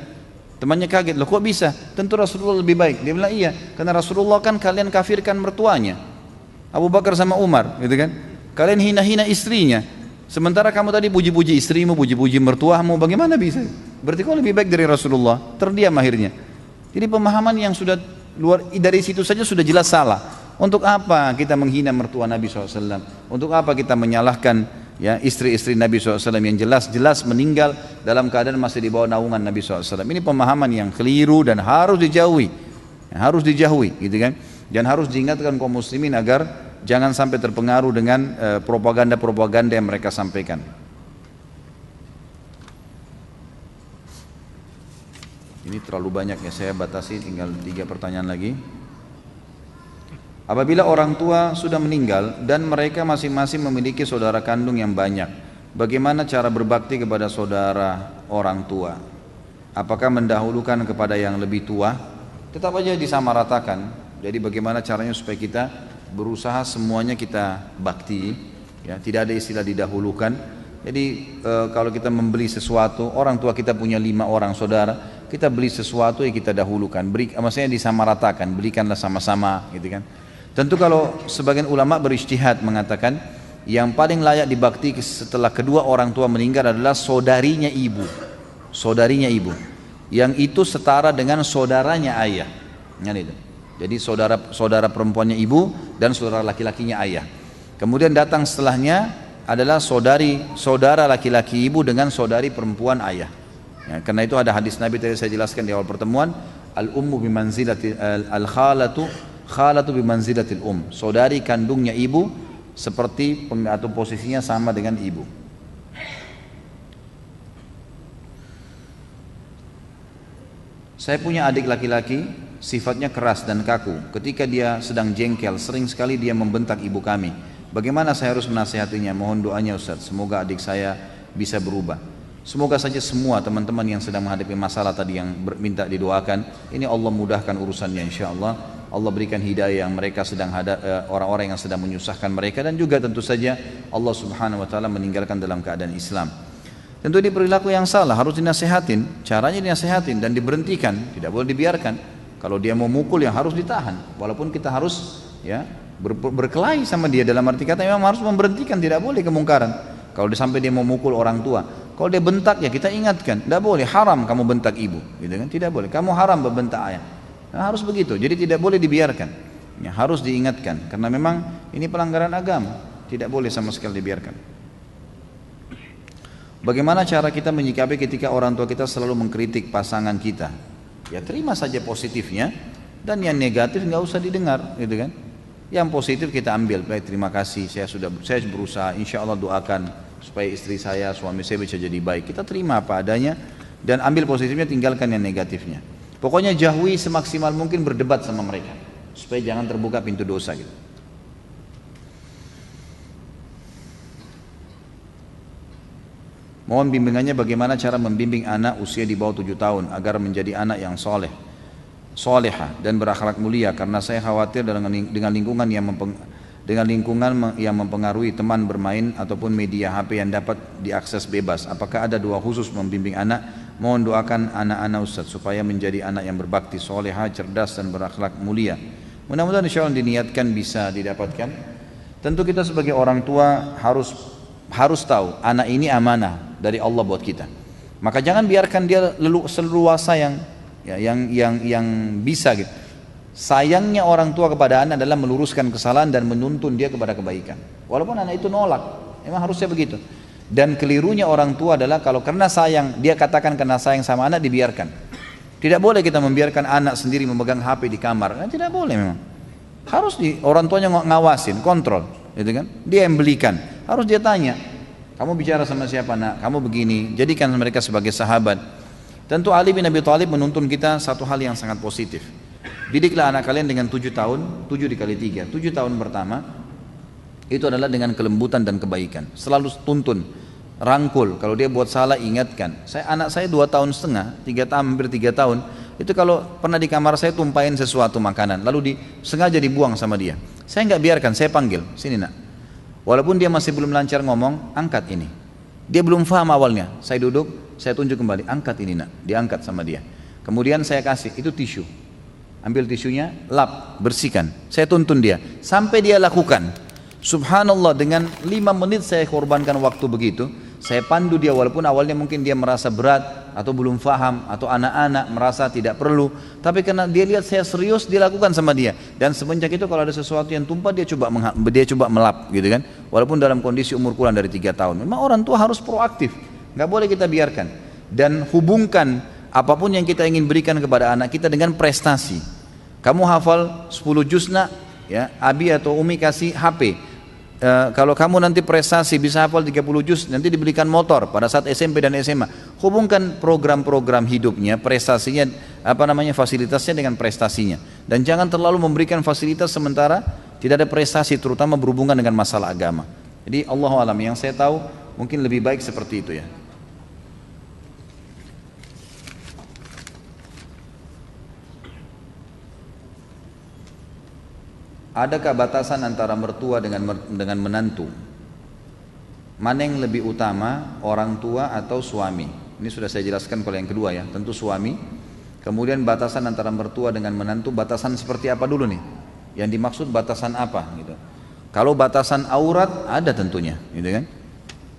Temannya kaget, loh kok bisa? Tentu Rasulullah lebih baik. Dia bilang iya, karena Rasulullah kan kalian kafirkan mertuanya, Abu Bakar sama Umar, gitu kan. Kalian hina-hina istrinya. Sementara kamu tadi puji-puji istrimu, puji-puji mertuamu, bagaimana bisa? Berarti kau lebih baik dari Rasulullah. Terdiam akhirnya. Jadi pemahaman yang sudah dari situ saja sudah jelas salah. Untuk apa kita menghina mertua Nabi SAW? Untuk apa kita menyalahkan ya istri-istri Nabi SAW yang jelas-jelas meninggal dalam keadaan masih di bawah naungan Nabi SAW? Ini pemahaman yang keliru dan harus dijauhi, gitu kan? Dan harus diingatkan kaum muslimin agar jangan sampai terpengaruh dengan propaganda-propaganda yang mereka sampaikan. Ini terlalu banyak ya, saya batasi, tinggal 3 pertanyaan lagi. Apabila orang tua sudah meninggal dan mereka masing-masing memiliki saudara kandung yang banyak, bagaimana cara berbakti kepada saudara orang tua? Apakah mendahulukan kepada yang lebih tua? Tetap aja disamaratakan. Jadi bagaimana caranya supaya kita berusaha semuanya kita bakti, ya, tidak ada istilah didahulukan. Jadi kalau kita membeli sesuatu, orang tua kita punya 5 orang saudara, kita beli sesuatu yang kita dahulukan, maksudnya disamaratakan, belikanlah sama-sama, gitu kan. Tentu kalau sebagian ulama berijtihad mengatakan yang paling layak dibakti setelah kedua orang tua meninggal adalah saudarinya ibu, yang itu setara dengan saudaranya ayah, itu. Jadi saudara perempuannya ibu dan saudara laki-lakinya ayah. Kemudian datang setelahnya adalah saudara laki-laki ibu dengan saudari perempuan ayah. Ya, karena itu ada hadis Nabi tadi saya jelaskan di awal pertemuan, al-ummu bimanzilati khalatu bimanzilatil saudari kandungnya ibu seperti atau posisinya sama dengan ibu. Saya punya adik laki-laki, sifatnya keras dan kaku. Ketika dia sedang jengkel, sering sekali dia membentak ibu kami. Bagaimana saya harus menasihatinya? Mohon doanya Ustaz, semoga adik saya bisa berubah. Semoga saja semua teman-teman yang sedang menghadapi masalah tadi yang minta didoakan, ini Allah mudahkan urusannya insyaallah. Allah berikan hidayah yang mereka sedang orang-orang yang sedang menyusahkan mereka, dan juga tentu saja Allah Subhanahu wa taala meninggalkan dalam keadaan Islam. Tentu ini perilaku yang salah, harus dinasehatin, caranya dinasehatin dan diberhentikan, tidak boleh dibiarkan. Kalau dia mau mukul yang harus ditahan, walaupun kita harus ya berkelahi sama dia, dalam arti kata memang harus memberhentikan, tidak boleh kemungkaran. Kalau sampai dia mau mukul orang tua, kalau dia bentak ya kita ingatkan, tidak boleh, haram kamu bentak ibu, gitu kan? Tidak boleh, kamu haram membentak ayah. Nah, harus begitu, jadi tidak boleh dibiarkan, ya, harus diingatkan, karena memang ini pelanggaran agama, tidak boleh sama sekali dibiarkan. Bagaimana cara kita menyikapi ketika orang tua kita selalu mengkritik pasangan kita? Ya terima saja positifnya, dan yang negatif nggak usah didengar, gitu kan? Yang positif kita ambil, baik terima kasih, saya berusaha, insya Allah doakan supaya istri saya, suami saya bisa jadi baik. Kita terima apa adanya dan ambil positifnya, tinggalkan yang negatifnya. Pokoknya jauhi semaksimal mungkin berdebat sama mereka supaya jangan terbuka pintu dosa gitu. Mohon bimbingannya bagaimana cara membimbing anak usia di bawah 7 tahun agar menjadi anak yang solehah dan berakhlak mulia, karena saya khawatir dengan lingkungan yang mempengaruhi teman bermain ataupun media HP yang dapat diakses bebas. Apakah ada doa khusus membimbing anak? Mohon doakan anak-anak Ustaz supaya menjadi anak yang berbakti, solehah, cerdas dan berakhlak mulia. Mudah-mudahan insya Allah diniatkan bisa didapatkan. Tentu kita sebagai orang tua harus tahu anak ini amanah dari Allah buat kita. Maka jangan biarkan dia seluasa yang bisa gitu. Sayangnya orang tua kepada anak adalah meluruskan kesalahan dan menuntun dia kepada kebaikan. Walaupun anak itu nolak, memang harusnya begitu. Dan kelirunya orang tua adalah kalau karena sayang, dia katakan karena sayang sama anak dibiarkan. Tidak boleh kita membiarkan anak sendiri memegang HP di kamar. Nah, tidak boleh memang. Harus orang tuanya ngawasin, kontrol, gitu kan? Dia yang belikan. Harus dia tanya, kamu bicara sama siapa nak? Kamu begini. Jadikan mereka sebagai sahabat. Tentu Ali bin Abi Thalib menuntun kita satu hal yang sangat positif. Didiklah anak kalian dengan 7 tahun, 7 dikali 3, 7 tahun pertama itu adalah dengan kelembutan dan kebaikan. Selalu tuntun, rangkul, kalau dia buat salah ingatkan. Anak saya 2 tahun setengah, 3 tahun, hampir 3 tahun, itu kalau pernah di kamar saya tumpahin sesuatu makanan, lalu sengaja dibuang sama dia. Saya nggak biarkan, saya panggil, sini nak. Walaupun dia masih belum lancar ngomong, angkat ini. Dia belum paham awalnya, saya duduk, saya tunjuk kembali, angkat ini nak, diangkat sama dia. Kemudian saya kasih, itu tisu. Ambil tisunya, lap, bersihkan. Saya tuntun dia, sampai dia lakukan. Subhanallah, dengan 5 menit saya korbankan waktu begitu. Saya pandu dia walaupun awalnya mungkin dia merasa berat atau belum faham atau anak-anak merasa tidak perlu, tapi karena dia lihat saya serius dia lakukan sama dia. Dan semenjak itu kalau ada sesuatu yang tumpah dia coba melap gitu kan. Walaupun dalam kondisi umur kurang dari 3 tahun. Memang orang tua harus proaktif, nggak boleh kita biarkan. Dan hubungkan apapun yang kita ingin berikan kepada anak kita dengan prestasi. Kamu hafal 10 juz nak, ya, Abi atau Umi kasih HP. Kalau kamu nanti prestasi bisa hafal 30 juz, nanti diberikan motor pada saat SMP dan SMA. Hubungkan program-program hidupnya, prestasinya, fasilitasnya dengan prestasinya. Dan jangan terlalu memberikan fasilitas sementara tidak ada prestasi, terutama berhubungan dengan masalah agama. Jadi Allahu a'lam, yang saya tahu mungkin lebih baik seperti itu ya. Adakah batasan antara mertua dengan menantu? Mana yang lebih utama, orang tua atau suami? Ini sudah saya jelaskan kalau yang kedua ya, tentu suami. Kemudian batasan antara mertua dengan menantu, batasan seperti apa dulu nih? Yang dimaksud batasan apa gitu. Kalau batasan aurat ada tentunya, gitu kan?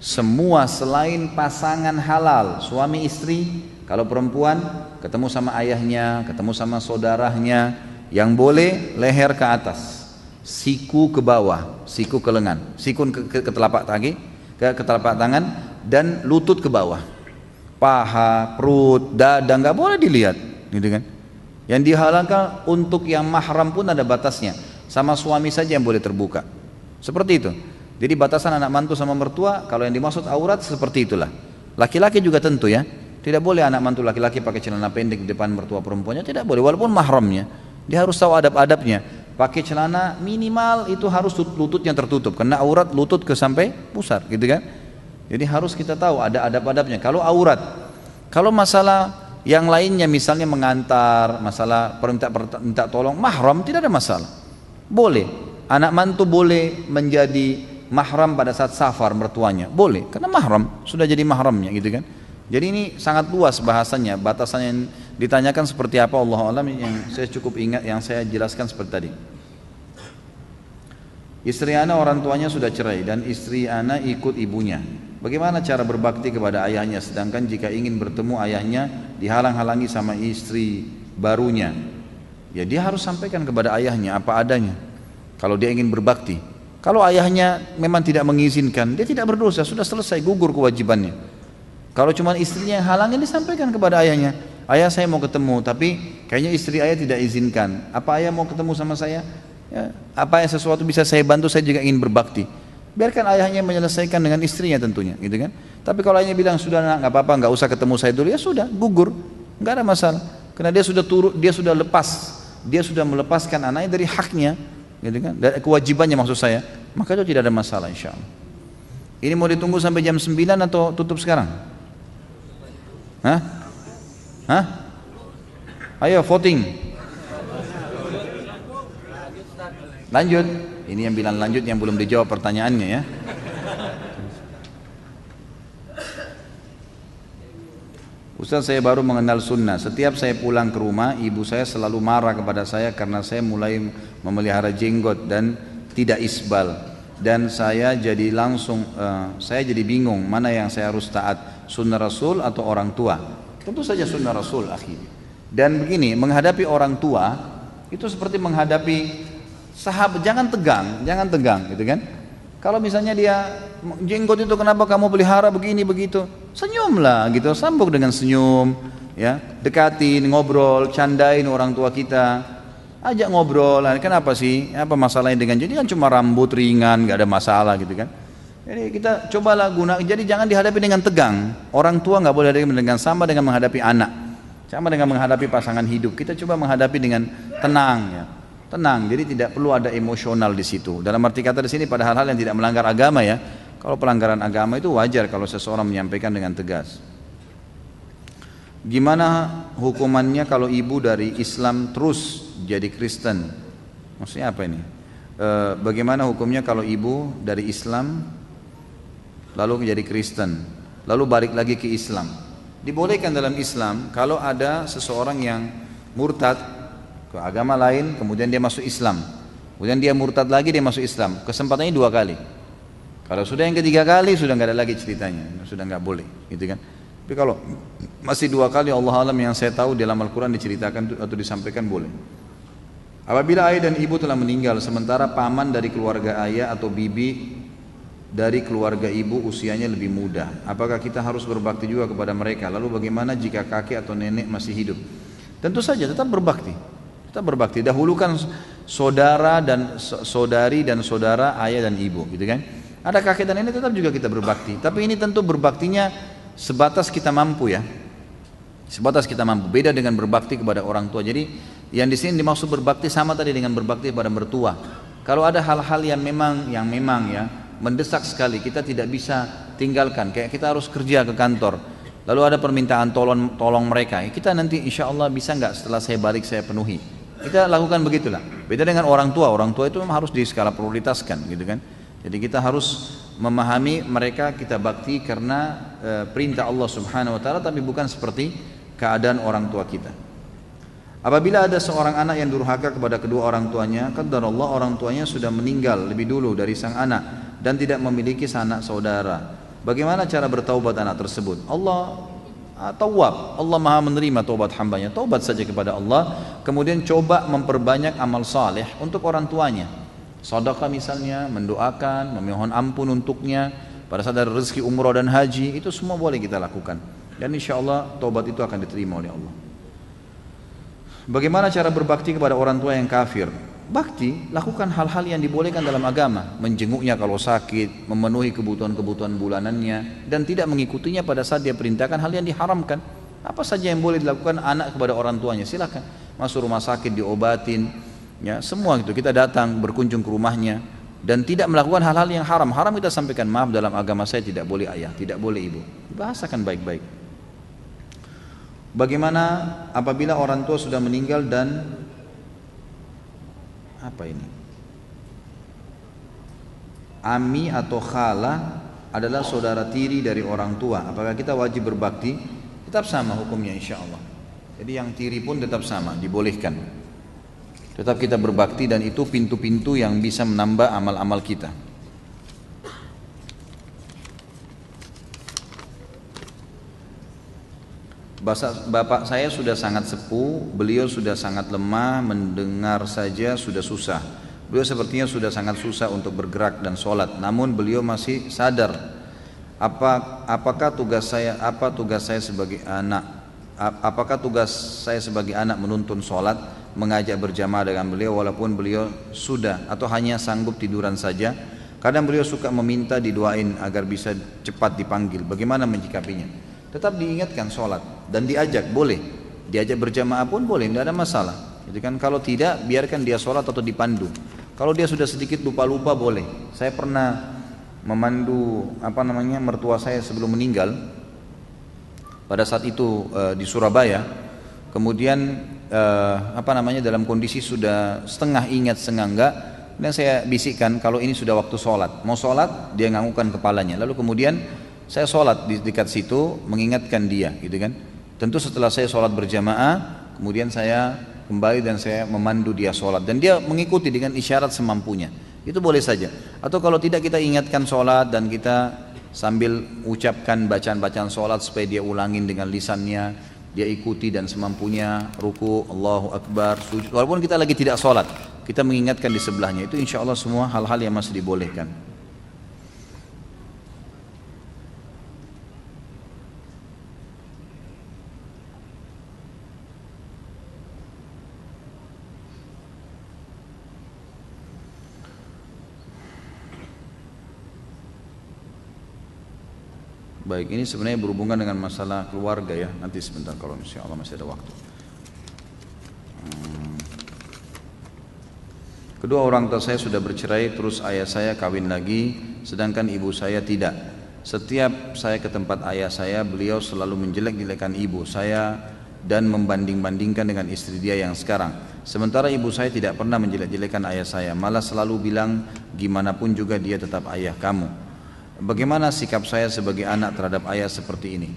Semua selain pasangan halal, suami istri, kalau perempuan ketemu sama ayahnya, ketemu sama saudaranya, yang boleh leher ke atas. Siku ke bawah, siku ke lengan, siku ke telapak kaki, ke telapak tangan, dan lutut ke bawah. Paha, perut, dada nggak boleh dilihat, gitu kan? Yang dihalalkan untuk yang mahram pun ada batasnya. Sama suami saja yang boleh terbuka. Seperti itu. Jadi batasan anak mantu sama mertua, kalau yang dimaksud aurat seperti itulah. Laki-laki juga tentu ya, tidak boleh anak mantu laki-laki pakai celana pendek di depan mertua perempuannya, tidak boleh. Walaupun mahramnya, dia harus tahu adab-adabnya. Pakai celana minimal itu harus lututnya tertutup, karena aurat lutut ke sampai pusar, gitu kan? Jadi harus kita tahu ada adab-adabnya. Kalau aurat, kalau masalah yang lainnya misalnya mengantar, masalah minta tolong, mahram tidak ada masalah. Boleh, anak mantu boleh menjadi mahram pada saat safar mertuanya, boleh, karena mahram sudah jadi mahramnya, gitu kan? Jadi ini sangat luas bahasannya, batasan yang ditanyakan seperti apa Allah alam, yang saya cukup ingat, yang saya jelaskan seperti tadi. Istri ana orang tuanya sudah cerai dan istri ana ikut ibunya. Bagaimana cara berbakti kepada ayahnya, sedangkan jika ingin bertemu ayahnya dihalang-halangi sama istri barunya? Ya dia harus sampaikan kepada ayahnya apa adanya kalau dia ingin berbakti. Kalau ayahnya memang tidak mengizinkan, dia tidak berdosa, sudah selesai, gugur kewajibannya. Kalau cuma istrinya yang halangin, disampaikan kepada ayahnya, ayah saya mau ketemu, tapi kayaknya istri ayah tidak izinkan. Apa ayah mau ketemu sama saya? Ya, apa yang sesuatu bisa saya bantu, saya juga ingin berbakti. Biarkan ayahnya menyelesaikan dengan istrinya tentunya, gitu kan? Tapi kalau ayahnya bilang sudah nak, nggak apa-apa, nggak usah ketemu saya dulu, ya sudah, gugur, nggak ada masalah. Karena dia sudah melepaskan anaknya dari haknya, gitu kan? Dari kewajibannya maksud saya, maka itu tidak ada masalah insya Allah. Ini mau ditunggu sampai jam 9 atau tutup sekarang? Hah? Ayo voting. Lanjut. Ini yang bilang lanjut yang belum dijawab pertanyaannya ya. Ustaz, saya baru mengenal sunnah. Setiap saya pulang ke rumah, ibu saya selalu marah kepada saya karena saya mulai memelihara jenggot dan tidak isbal. Dan saya jadi bingung mana yang saya harus taat, sunnah Rasul atau orang tua. Tentu saja sunnah Rasul, akhi. Dan begini, menghadapi orang tua itu seperti menghadapi sahabat, jangan tegang, gitu kan? Kalau misalnya dia jenggot itu kenapa kamu pelihara begini begitu, senyumlah gitu, sambung dengan senyum, ya, dekatin, ngobrol, candain orang tua kita. Ajak ngobrol, kenapa sih? Apa masalahnya dengan jadi kan cuma rambut ringan, nggak ada masalah gitu kan? Jadi kita cobalah jadi jangan dihadapi dengan tegang. Orang tua nggak boleh dihadapi dengan sama dengan menghadapi anak, sama dengan menghadapi pasangan hidup. Kita coba menghadapi dengan tenang, ya, tenang. Jadi tidak perlu ada emosional di situ. Dalam arti kata di sini pada hal-hal yang tidak melanggar agama ya. Kalau pelanggaran agama itu wajar kalau seseorang menyampaikan dengan tegas. Gimana hukumannya kalau ibu dari Islam terus jadi Kristen? Maksudnya apa ini? Bagaimana hukumnya kalau ibu dari Islam lalu menjadi Kristen, lalu balik lagi ke Islam? Dibolehkan dalam Islam kalau ada seseorang yang murtad ke agama lain, kemudian dia masuk Islam, kemudian dia murtad lagi, dia masuk Islam. Kesempatannya 2 kali. Kalau sudah yang ketiga kali, sudah nggak ada lagi ceritanya, sudah nggak boleh, gitu kan? Tapi kalau masih 2 kali, Allah alam, yang saya tahu dalam Al-Quran diceritakan atau disampaikan boleh. Apabila ayah dan ibu telah meninggal, sementara paman dari keluarga ayah atau bibi dari keluarga ibu usianya lebih muda, apakah kita harus berbakti juga kepada mereka? Lalu bagaimana jika kakek atau nenek masih hidup? Tentu saja tetap berbakti. Tetap berbakti. Dahulukan saudara dan saudari dan saudara ayah dan ibu, gitu kan? Ada kakek dan nenek, tetap juga kita berbakti. Tapi ini tentu berbaktinya sebatas kita mampu ya. Sebatas kita mampu. Beda dengan berbakti kepada orang tua. Jadi yang di sini dimaksud berbakti sama tadi dengan berbakti kepada mertua. Kalau ada hal-hal yang memang ya mendesak sekali, kita tidak bisa tinggalkan. Kayak kita harus kerja ke kantor, lalu ada permintaan tolong mereka, kita nanti insya Allah bisa nggak setelah saya balik saya penuhi. Kita lakukan begitulah. Beda dengan orang tua itu memang harus diskala prioritaskan, gitu kan. Jadi kita harus memahami mereka, kita bakti karena perintah Allah Subhanahu Wa Taala, tapi bukan seperti keadaan orang tua kita. Apabila ada seorang anak yang durhaka kepada kedua orang tuanya, qadarullah orang tuanya sudah meninggal lebih dulu dari sang anak dan tidak memiliki sanak saudara. Bagaimana cara bertaubat anak tersebut? Allah Tawwab, Allah Maha menerima taubat hambanya. Taubat saja kepada Allah, kemudian coba memperbanyak amal saleh untuk orang tuanya. Sedekah misalnya, mendoakan, memohon ampun untuknya, pada saat ada rezeki umrah dan haji, itu semua boleh kita lakukan. Dan insya Allah taubat itu akan diterima oleh Allah. Bagaimana cara berbakti kepada orang tua yang kafir? Bakti, lakukan hal-hal yang dibolehkan dalam agama. Menjenguknya kalau sakit, memenuhi kebutuhan-kebutuhan bulanannya, dan tidak mengikutinya pada saat dia perintahkan hal yang diharamkan. Apa saja yang boleh dilakukan anak kepada orang tuanya, silakan. Masuk rumah sakit diobatin, ya semua itu kita datang berkunjung ke rumahnya, dan tidak melakukan hal-hal yang haram. Haram kita sampaikan, maaf dalam agama saya tidak boleh ayah, tidak boleh ibu. Bahasakan baik-baik. Bagaimana apabila orang tua sudah meninggal dan ami atau khala adalah saudara tiri dari orang tua, apakah kita wajib berbakti? Tetap sama hukumnya insya Allah. Jadi yang tiri pun tetap sama, dibolehkan. Tetap kita berbakti, dan itu pintu-pintu yang bisa menambah amal-amal kita. Bapak saya sudah sangat sepuh, beliau sudah sangat lemah, mendengar saja sudah susah. Beliau sepertinya sudah sangat susah untuk bergerak dan sholat, namun beliau masih sadar. Apakah tugas saya sebagai anak menuntun sholat, mengajak berjamaah dengan beliau walaupun beliau sudah, atau hanya sanggup tiduran saja? Kadang beliau suka meminta didoain agar bisa cepat dipanggil. Bagaimana menyikapinya? Tetap diingatkan sholat dan diajak, boleh diajak berjamaah pun boleh, tidak ada masalah. Jadi kan kalau tidak, biarkan dia sholat atau dipandu. Kalau dia sudah sedikit lupa-lupa boleh. Saya pernah memandu mertua saya sebelum meninggal. Pada saat itu di Surabaya. Kemudian dalam kondisi sudah setengah ingat setengah enggak. Dan saya bisikkan kalau ini sudah waktu sholat. Mau sholat dia nganggukkan kepalanya. Lalu kemudian saya sholat di dekat situ mengingatkan dia, gitu kan. Tentu setelah saya sholat berjamaah, kemudian saya kembali dan saya memandu dia sholat, dan dia mengikuti dengan isyarat semampunya. Itu boleh saja. Atau kalau tidak, kita ingatkan sholat dan kita sambil ucapkan bacaan-bacaan sholat supaya dia ulangin dengan lisannya, dia ikuti dan semampunya, ruku, Allahu Akbar, sujud. Walaupun kita lagi tidak sholat, kita mengingatkan di sebelahnya. Itu insya Allah semua hal-hal yang masih dibolehkan. Baik, ini sebenarnya berhubungan dengan masalah keluarga ya. Nanti sebentar kalau insya Allah masih ada waktu. Kedua orang tua saya sudah bercerai, terus ayah saya kawin lagi, sedangkan ibu saya tidak. Setiap saya ke tempat ayah saya, beliau selalu menjelek-jelekan ibu saya dan membanding-bandingkan dengan istri dia yang sekarang. Sementara ibu saya tidak pernah menjelek-jelekan ayah saya, malah selalu bilang gimana pun juga dia tetap ayah kamu. Bagaimana sikap saya sebagai anak terhadap ayah seperti ini?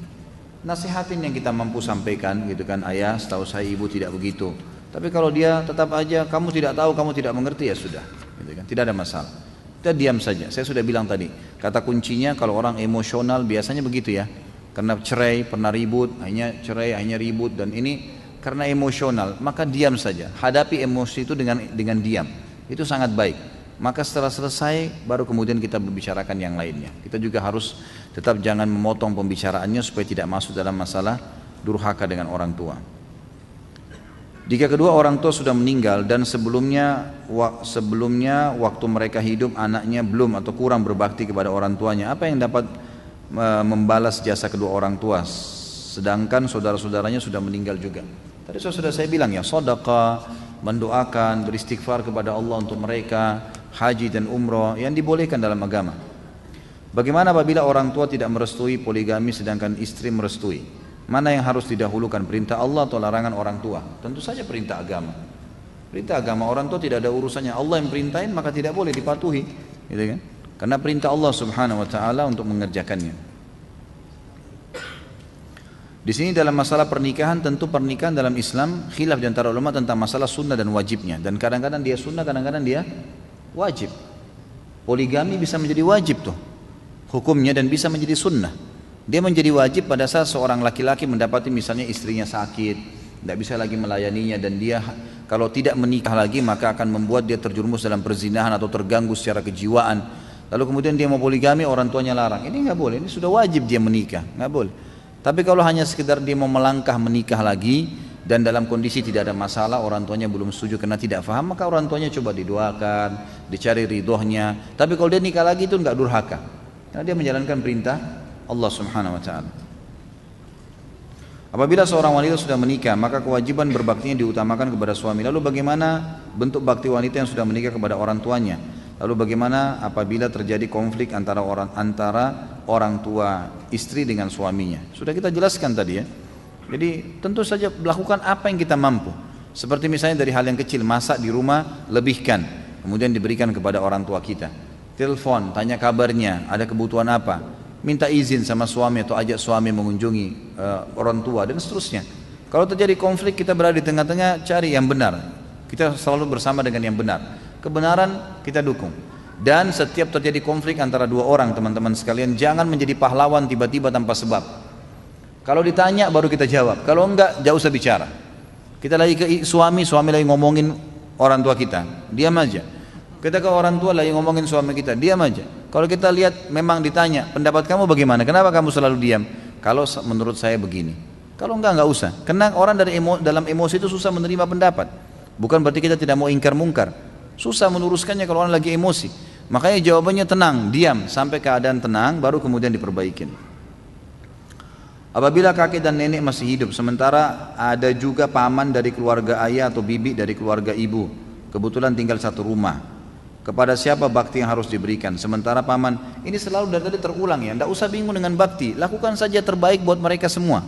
Nasihatin yang kita mampu sampaikan gitu kan, ayah setahu saya ibu tidak begitu. Tapi kalau dia tetap aja kamu tidak tahu, kamu tidak mengerti, ya sudah gitu kan, tidak ada masalah. Kita diam saja. Saya sudah bilang tadi, kata kuncinya kalau orang emosional biasanya begitu ya. Karena cerai, pernah ribut, hanya cerai, hanya ribut, dan ini karena emosional, maka diam saja. Hadapi emosi itu dengan diam. Itu sangat baik. Maka setelah selesai baru kemudian kita berbicarakan yang lainnya. Kita juga harus tetap jangan memotong pembicaraannya supaya tidak masuk dalam masalah durhaka dengan orang tua. Jika kedua orang tua sudah meninggal dan sebelumnya waktu mereka hidup anaknya belum atau kurang berbakti kepada orang tuanya, apa yang dapat membalas jasa kedua orang tua sedangkan saudara-saudaranya sudah meninggal juga? Tadi sudah saya bilang ya, sedekah, mendoakan, beristighfar kepada Allah untuk mereka, haji dan umroh yang dibolehkan dalam agama. Bagaimana apabila orang tua tidak merestui poligami sedangkan istri merestui? Mana yang harus didahulukan, perintah Allah atau larangan orang tua? Tentu saja perintah agama. Perintah agama, orang tua tidak ada urusannya. Allah yang perintahin maka tidak boleh dipatuhi, gitu kan? Karena perintah Allah Subhanahu wa taala untuk mengerjakannya. Di sini dalam masalah pernikahan, tentu pernikahan dalam Islam khilaf di antara ulama tentang masalah sunnah dan wajibnya. Dan kadang-kadang dia sunnah, kadang-kadang dia wajib. Poligami bisa menjadi wajib tuh hukumnya dan bisa menjadi sunnah. Dia menjadi wajib pada saat seorang laki-laki mendapati misalnya istrinya sakit, tidak bisa lagi melayaninya, dan dia kalau tidak menikah lagi maka akan membuat dia terjerumus dalam perzinahan atau terganggu secara kejiwaan. Lalu kemudian dia mau poligami, orang tuanya larang. Ini nggak boleh, ini sudah wajib dia menikah, nggak boleh. Tapi kalau hanya sekedar dia mau melangkah menikah lagi dan dalam kondisi tidak ada masalah, orang tuanya belum setuju karena tidak paham, maka orang tuanya coba didoakan, dicari ridhonya. Tapi kalau dia nikah lagi itu nggak durhaka, karena dia menjalankan perintah Allah Subhanahu wa taala. Apabila seorang wanita sudah menikah, maka kewajiban berbaktinya diutamakan kepada suami. Lalu bagaimana bentuk bakti wanita yang sudah menikah kepada orang tuanya? Lalu bagaimana apabila terjadi konflik antara orang tua istri dengan suaminya? Sudah kita jelaskan tadi ya. Jadi tentu saja lakukan apa yang kita mampu. Seperti misalnya dari hal yang kecil, masak di rumah lebihkan, kemudian diberikan kepada orang tua kita. Telepon, tanya kabarnya, ada kebutuhan apa? Minta izin sama suami atau ajak suami mengunjungi orang tua dan seterusnya. Kalau terjadi konflik, kita berada di tengah-tengah, cari yang benar. Kita selalu bersama dengan yang benar. Kebenaran kita dukung. Dan setiap terjadi konflik antara dua orang, teman-teman sekalian, jangan menjadi pahlawan tiba-tiba tanpa sebab. Kalau ditanya baru kita jawab. Kalau enggak, jauh usah bicara. Kita lagi ke suami lagi ngomongin orang tua kita, diam aja. Kita ke orang tua lagi ngomongin suami kita, diam aja. Kalau kita lihat memang ditanya, pendapat kamu bagaimana? Kenapa kamu selalu diam? Kalau menurut saya begini. Kalau enggak usah. Karena orang dalam emosi itu susah menerima pendapat. Bukan berarti kita tidak mau ingkar mungkar. Susah meluruskannya kalau orang lagi emosi. Makanya jawabannya tenang, diam sampai keadaan tenang, baru kemudian diperbaikin. Apabila kakek dan nenek masih hidup, sementara ada juga paman dari keluarga ayah atau bibi dari keluarga ibu, kebetulan tinggal satu rumah. Kepada siapa bakti yang harus diberikan? Sementara paman, ini selalu dari tadi terulang ya, tidak usah bingung dengan bakti, lakukan saja terbaik buat mereka semua.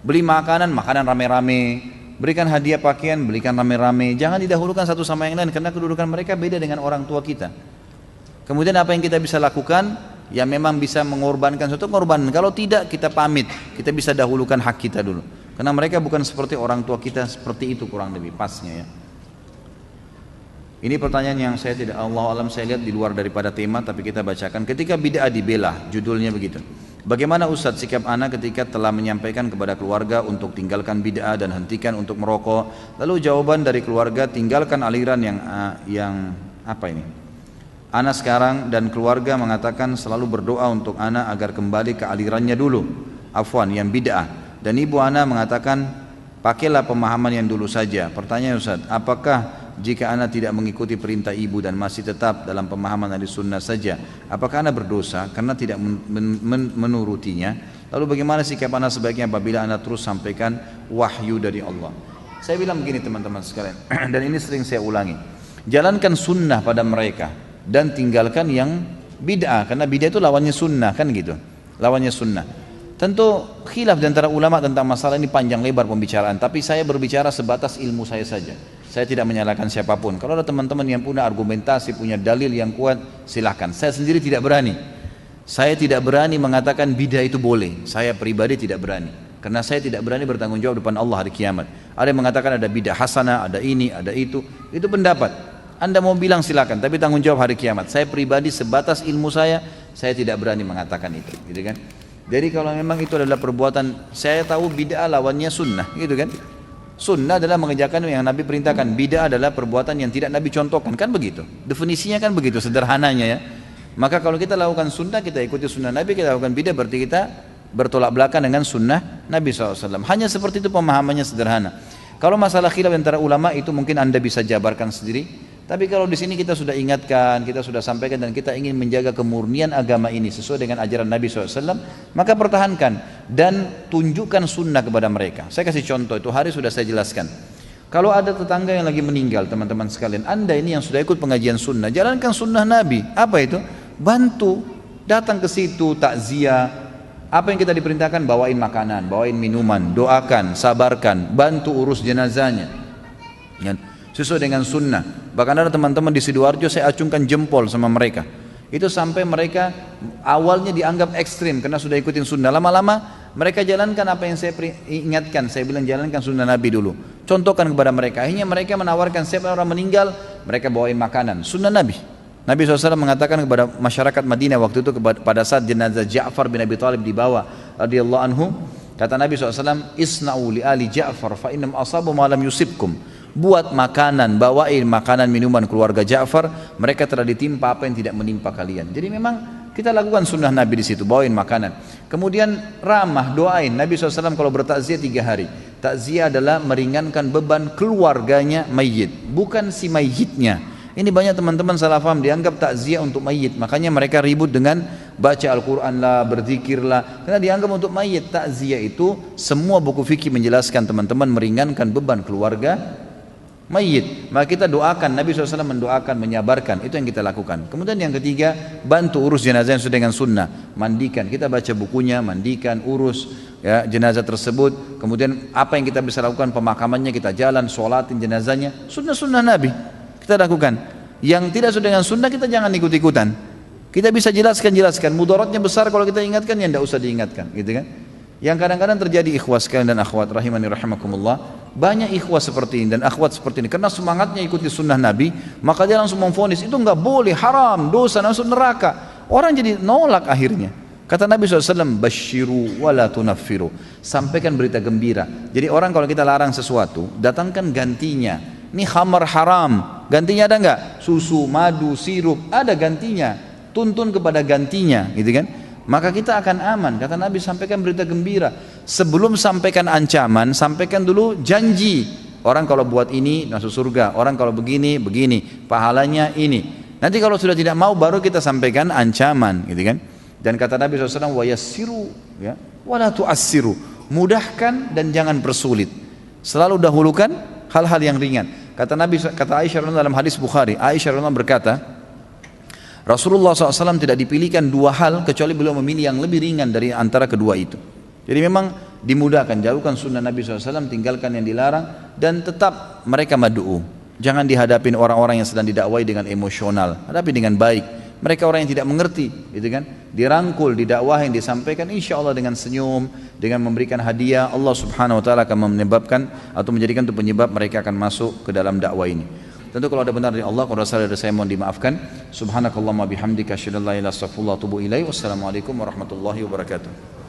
Beli makanan rame-rame, berikan hadiah pakaian, belikan rame-rame, jangan didahulukan satu sama yang lain, karena kedudukan mereka beda dengan orang tua kita. Kemudian apa yang kita bisa lakukan? Ya memang bisa mengorbankan sesuatu, ngorban. Kalau tidak, kita pamit, kita bisa dahulukan hak kita dulu, karena mereka bukan seperti orang tua kita, seperti itu kurang lebih pasnya ya. Ini pertanyaan yang saya tidak, Allah alam, saya lihat di luar daripada tema, tapi kita bacakan. Ketika bid'ah dibela, judulnya begitu. Bagaimana Ustadz sikap anak ketika telah menyampaikan kepada keluarga untuk tinggalkan bid'ah dan hentikan untuk merokok? Lalu jawaban dari keluarga, tinggalkan aliran yang apa ini? Anak sekarang dan keluarga mengatakan selalu berdoa untuk anak agar kembali ke alirannya dulu, afwan, yang bid'ah. Dan ibu anak mengatakan pakailah pemahaman yang dulu saja. Pertanyaan Ustadz, apakah jika anak tidak mengikuti perintah ibu dan masih tetap dalam pemahaman ahli sunnah saja, apakah anak berdosa karena tidak menurutinya? Lalu bagaimana sikap anak sebaiknya apabila anak terus sampaikan wahyu dari Allah? Saya bilang begini teman-teman sekalian, dan ini sering saya ulangi, jalankan sunnah pada mereka dan tinggalkan yang bid'ah, karena bid'ah itu lawannya sunnah kan gitu, lawannya sunnah. Tentu khilaf di antara ulama tentang masalah ini panjang lebar pembicaraan, tapi saya berbicara sebatas ilmu saya saja. Saya tidak menyalahkan siapapun. Kalau ada teman-teman yang punya argumentasi, punya dalil yang kuat, silahkan. Saya sendiri tidak berani. Saya tidak berani mengatakan bid'ah itu boleh. Saya pribadi tidak berani. Karena saya tidak berani bertanggung jawab depan Allah hari kiamat. Ada yang mengatakan ada bid'ah hasanah, ada ini, ada itu. Itu pendapat. Anda mau bilang silakan, tapi tanggung jawab hari kiamat. Saya pribadi sebatas ilmu saya tidak berani mengatakan itu, gitu kan? Jadi kalau memang itu adalah perbuatan, saya tahu bid'ah lawannya sunnah, gitu kan? Sunnah adalah mengerjakan yang Nabi perintahkan, bid'ah adalah perbuatan yang tidak Nabi contohkan, kan begitu? Definisinya kan begitu, sederhananya ya. Maka kalau kita lakukan sunnah, kita ikuti sunnah Nabi, kita lakukan bid'ah, berarti kita bertolak belakang dengan sunnah Nabi SAW. Hanya seperti itu pemahamannya, sederhana. Kalau masalah khilaf antara ulama itu mungkin Anda bisa jabarkan sendiri. Tapi kalau di sini kita sudah ingatkan, kita sudah sampaikan, dan kita ingin menjaga kemurnian agama ini sesuai dengan ajaran Nabi SAW, maka pertahankan dan tunjukkan sunnah kepada mereka. Saya kasih contoh, itu hari sudah saya jelaskan. Kalau ada tetangga yang lagi meninggal, teman-teman sekalian, Anda ini yang sudah ikut pengajian sunnah, jalankan sunnah Nabi. Apa itu? Bantu, datang ke situ, takziah. Apa yang kita diperintahkan? Bawain makanan, bawain minuman, doakan, sabarkan, bantu urus jenazahnya. Sesuai dengan sunnah. Bahkan ada teman-teman di Sidoarjo, saya acungkan jempol sama mereka. Itu sampai mereka awalnya dianggap ekstrim karena sudah ikutin sunnah. Lama-lama mereka jalankan apa yang saya ingatkan. Saya bilang jalankan sunnah Nabi dulu, contohkan kepada mereka. Akhirnya mereka menawarkan, siapa orang meninggal mereka bawain makanan, sunnah Nabi. Nabi SAW mengatakan kepada masyarakat Madinah waktu itu, pada saat jenazah Ja'far bin Abi Thalib dibawa radhiyallahu anhu, kata Nabi SAW, isna'u li ali Ja'far fa innam asabu ma lam yusibkum. Buat makanan, bawain makanan minuman keluarga Ja'far, mereka telah ditimpa apa yang tidak menimpa kalian. Jadi memang kita lakukan sunnah Nabi di situ, bawain makanan. Kemudian ramah, doain. Nabi SAW kalau bertakziah 3 hari. Takziah adalah meringankan beban keluarganya mayit, bukan si mayitnya. Ini banyak teman-teman salah paham, dianggap takziah untuk mayit. Makanya mereka ribut dengan baca Al-Quran lah, berzikir lah, karena dianggap untuk mayit. Takziah itu semua buku fikih menjelaskan teman-teman meringankan beban keluarga mayit. Maka kita doakan, Nabi SAW mendoakan, menyabarkan, itu yang kita lakukan. Kemudian yang ketiga, bantu urus jenazah yang sesuai dengan sunnah. Mandikan, kita baca bukunya, mandikan, urus ya jenazah tersebut. Kemudian apa yang kita bisa lakukan, pemakamannya kita jalan, sholatin jenazahnya, sunnah-sunnah Nabi kita lakukan. Yang tidak sesuai dengan sunnah kita jangan ikut-ikutan. Kita bisa jelaskan, mudaratnya besar kalau kita ingatkan, ya tidak usah diingatkan, gitu kan. Yang kadang-kadang terjadi, ikhwas sekalian dan akhwat rahimani rahimakumullah, banyak ikhwas seperti ini dan akhwat seperti ini, karena semangatnya ikuti sunnah Nabi, maka dia langsung memvonis itu enggak boleh, haram, dosa, masuk neraka. Orang jadi nolak akhirnya. Kata Nabi SAW, basyiru wala tunaffiru, sampaikan berita gembira. Jadi orang kalau kita larang sesuatu, datangkan gantinya. Ini khamar haram, gantinya ada enggak? Susu, madu, sirup, ada gantinya. Tuntun kepada gantinya, gitu kan? Maka kita akan aman. Kata Nabi, sampaikan berita gembira. Sebelum sampaikan ancaman, sampaikan dulu janji. Orang kalau buat ini masuk surga, orang kalau begini, begini, pahalanya ini. Nanti kalau sudah tidak mau, baru kita sampaikan ancaman, gitu kan? Dan kata Nabi SAW, wa yassiru ya, wa la tu'assiru, mudahkan dan jangan persulit. Selalu dahulukan hal-hal yang ringan. Kata Nabi, kata Aisyah dalam hadis Bukhari, Aisyah berkata, Rasulullah SAW tidak dipilihkan 2 hal kecuali beliau memilih yang lebih ringan dari antara kedua itu. Jadi memang dimudahkan, jauhkan sunnah Nabi SAW, tinggalkan yang dilarang, dan tetap mereka mad'u. Jangan dihadapin orang-orang yang sedang didakwai dengan emosional, hadapi dengan baik. Mereka orang yang tidak mengerti, gitu kan? Dirangkul, didakwahin, disampaikan, insya Allah dengan senyum, dengan memberikan hadiah, Allah Subhanahu Wa Taala akan menyebabkan atau menjadikan itu penyebab mereka akan masuk ke dalam dakwah ini. Tentu kalau ada benar dari Allah, kalau salah dari saya mohon dimaafkan. Subhanakallahumma bihamdika asyhadu an la ilaha illa anta astaghfiruka wa atubu ilaik. Wassalamualaikum warahmatullahi wabarakatuh.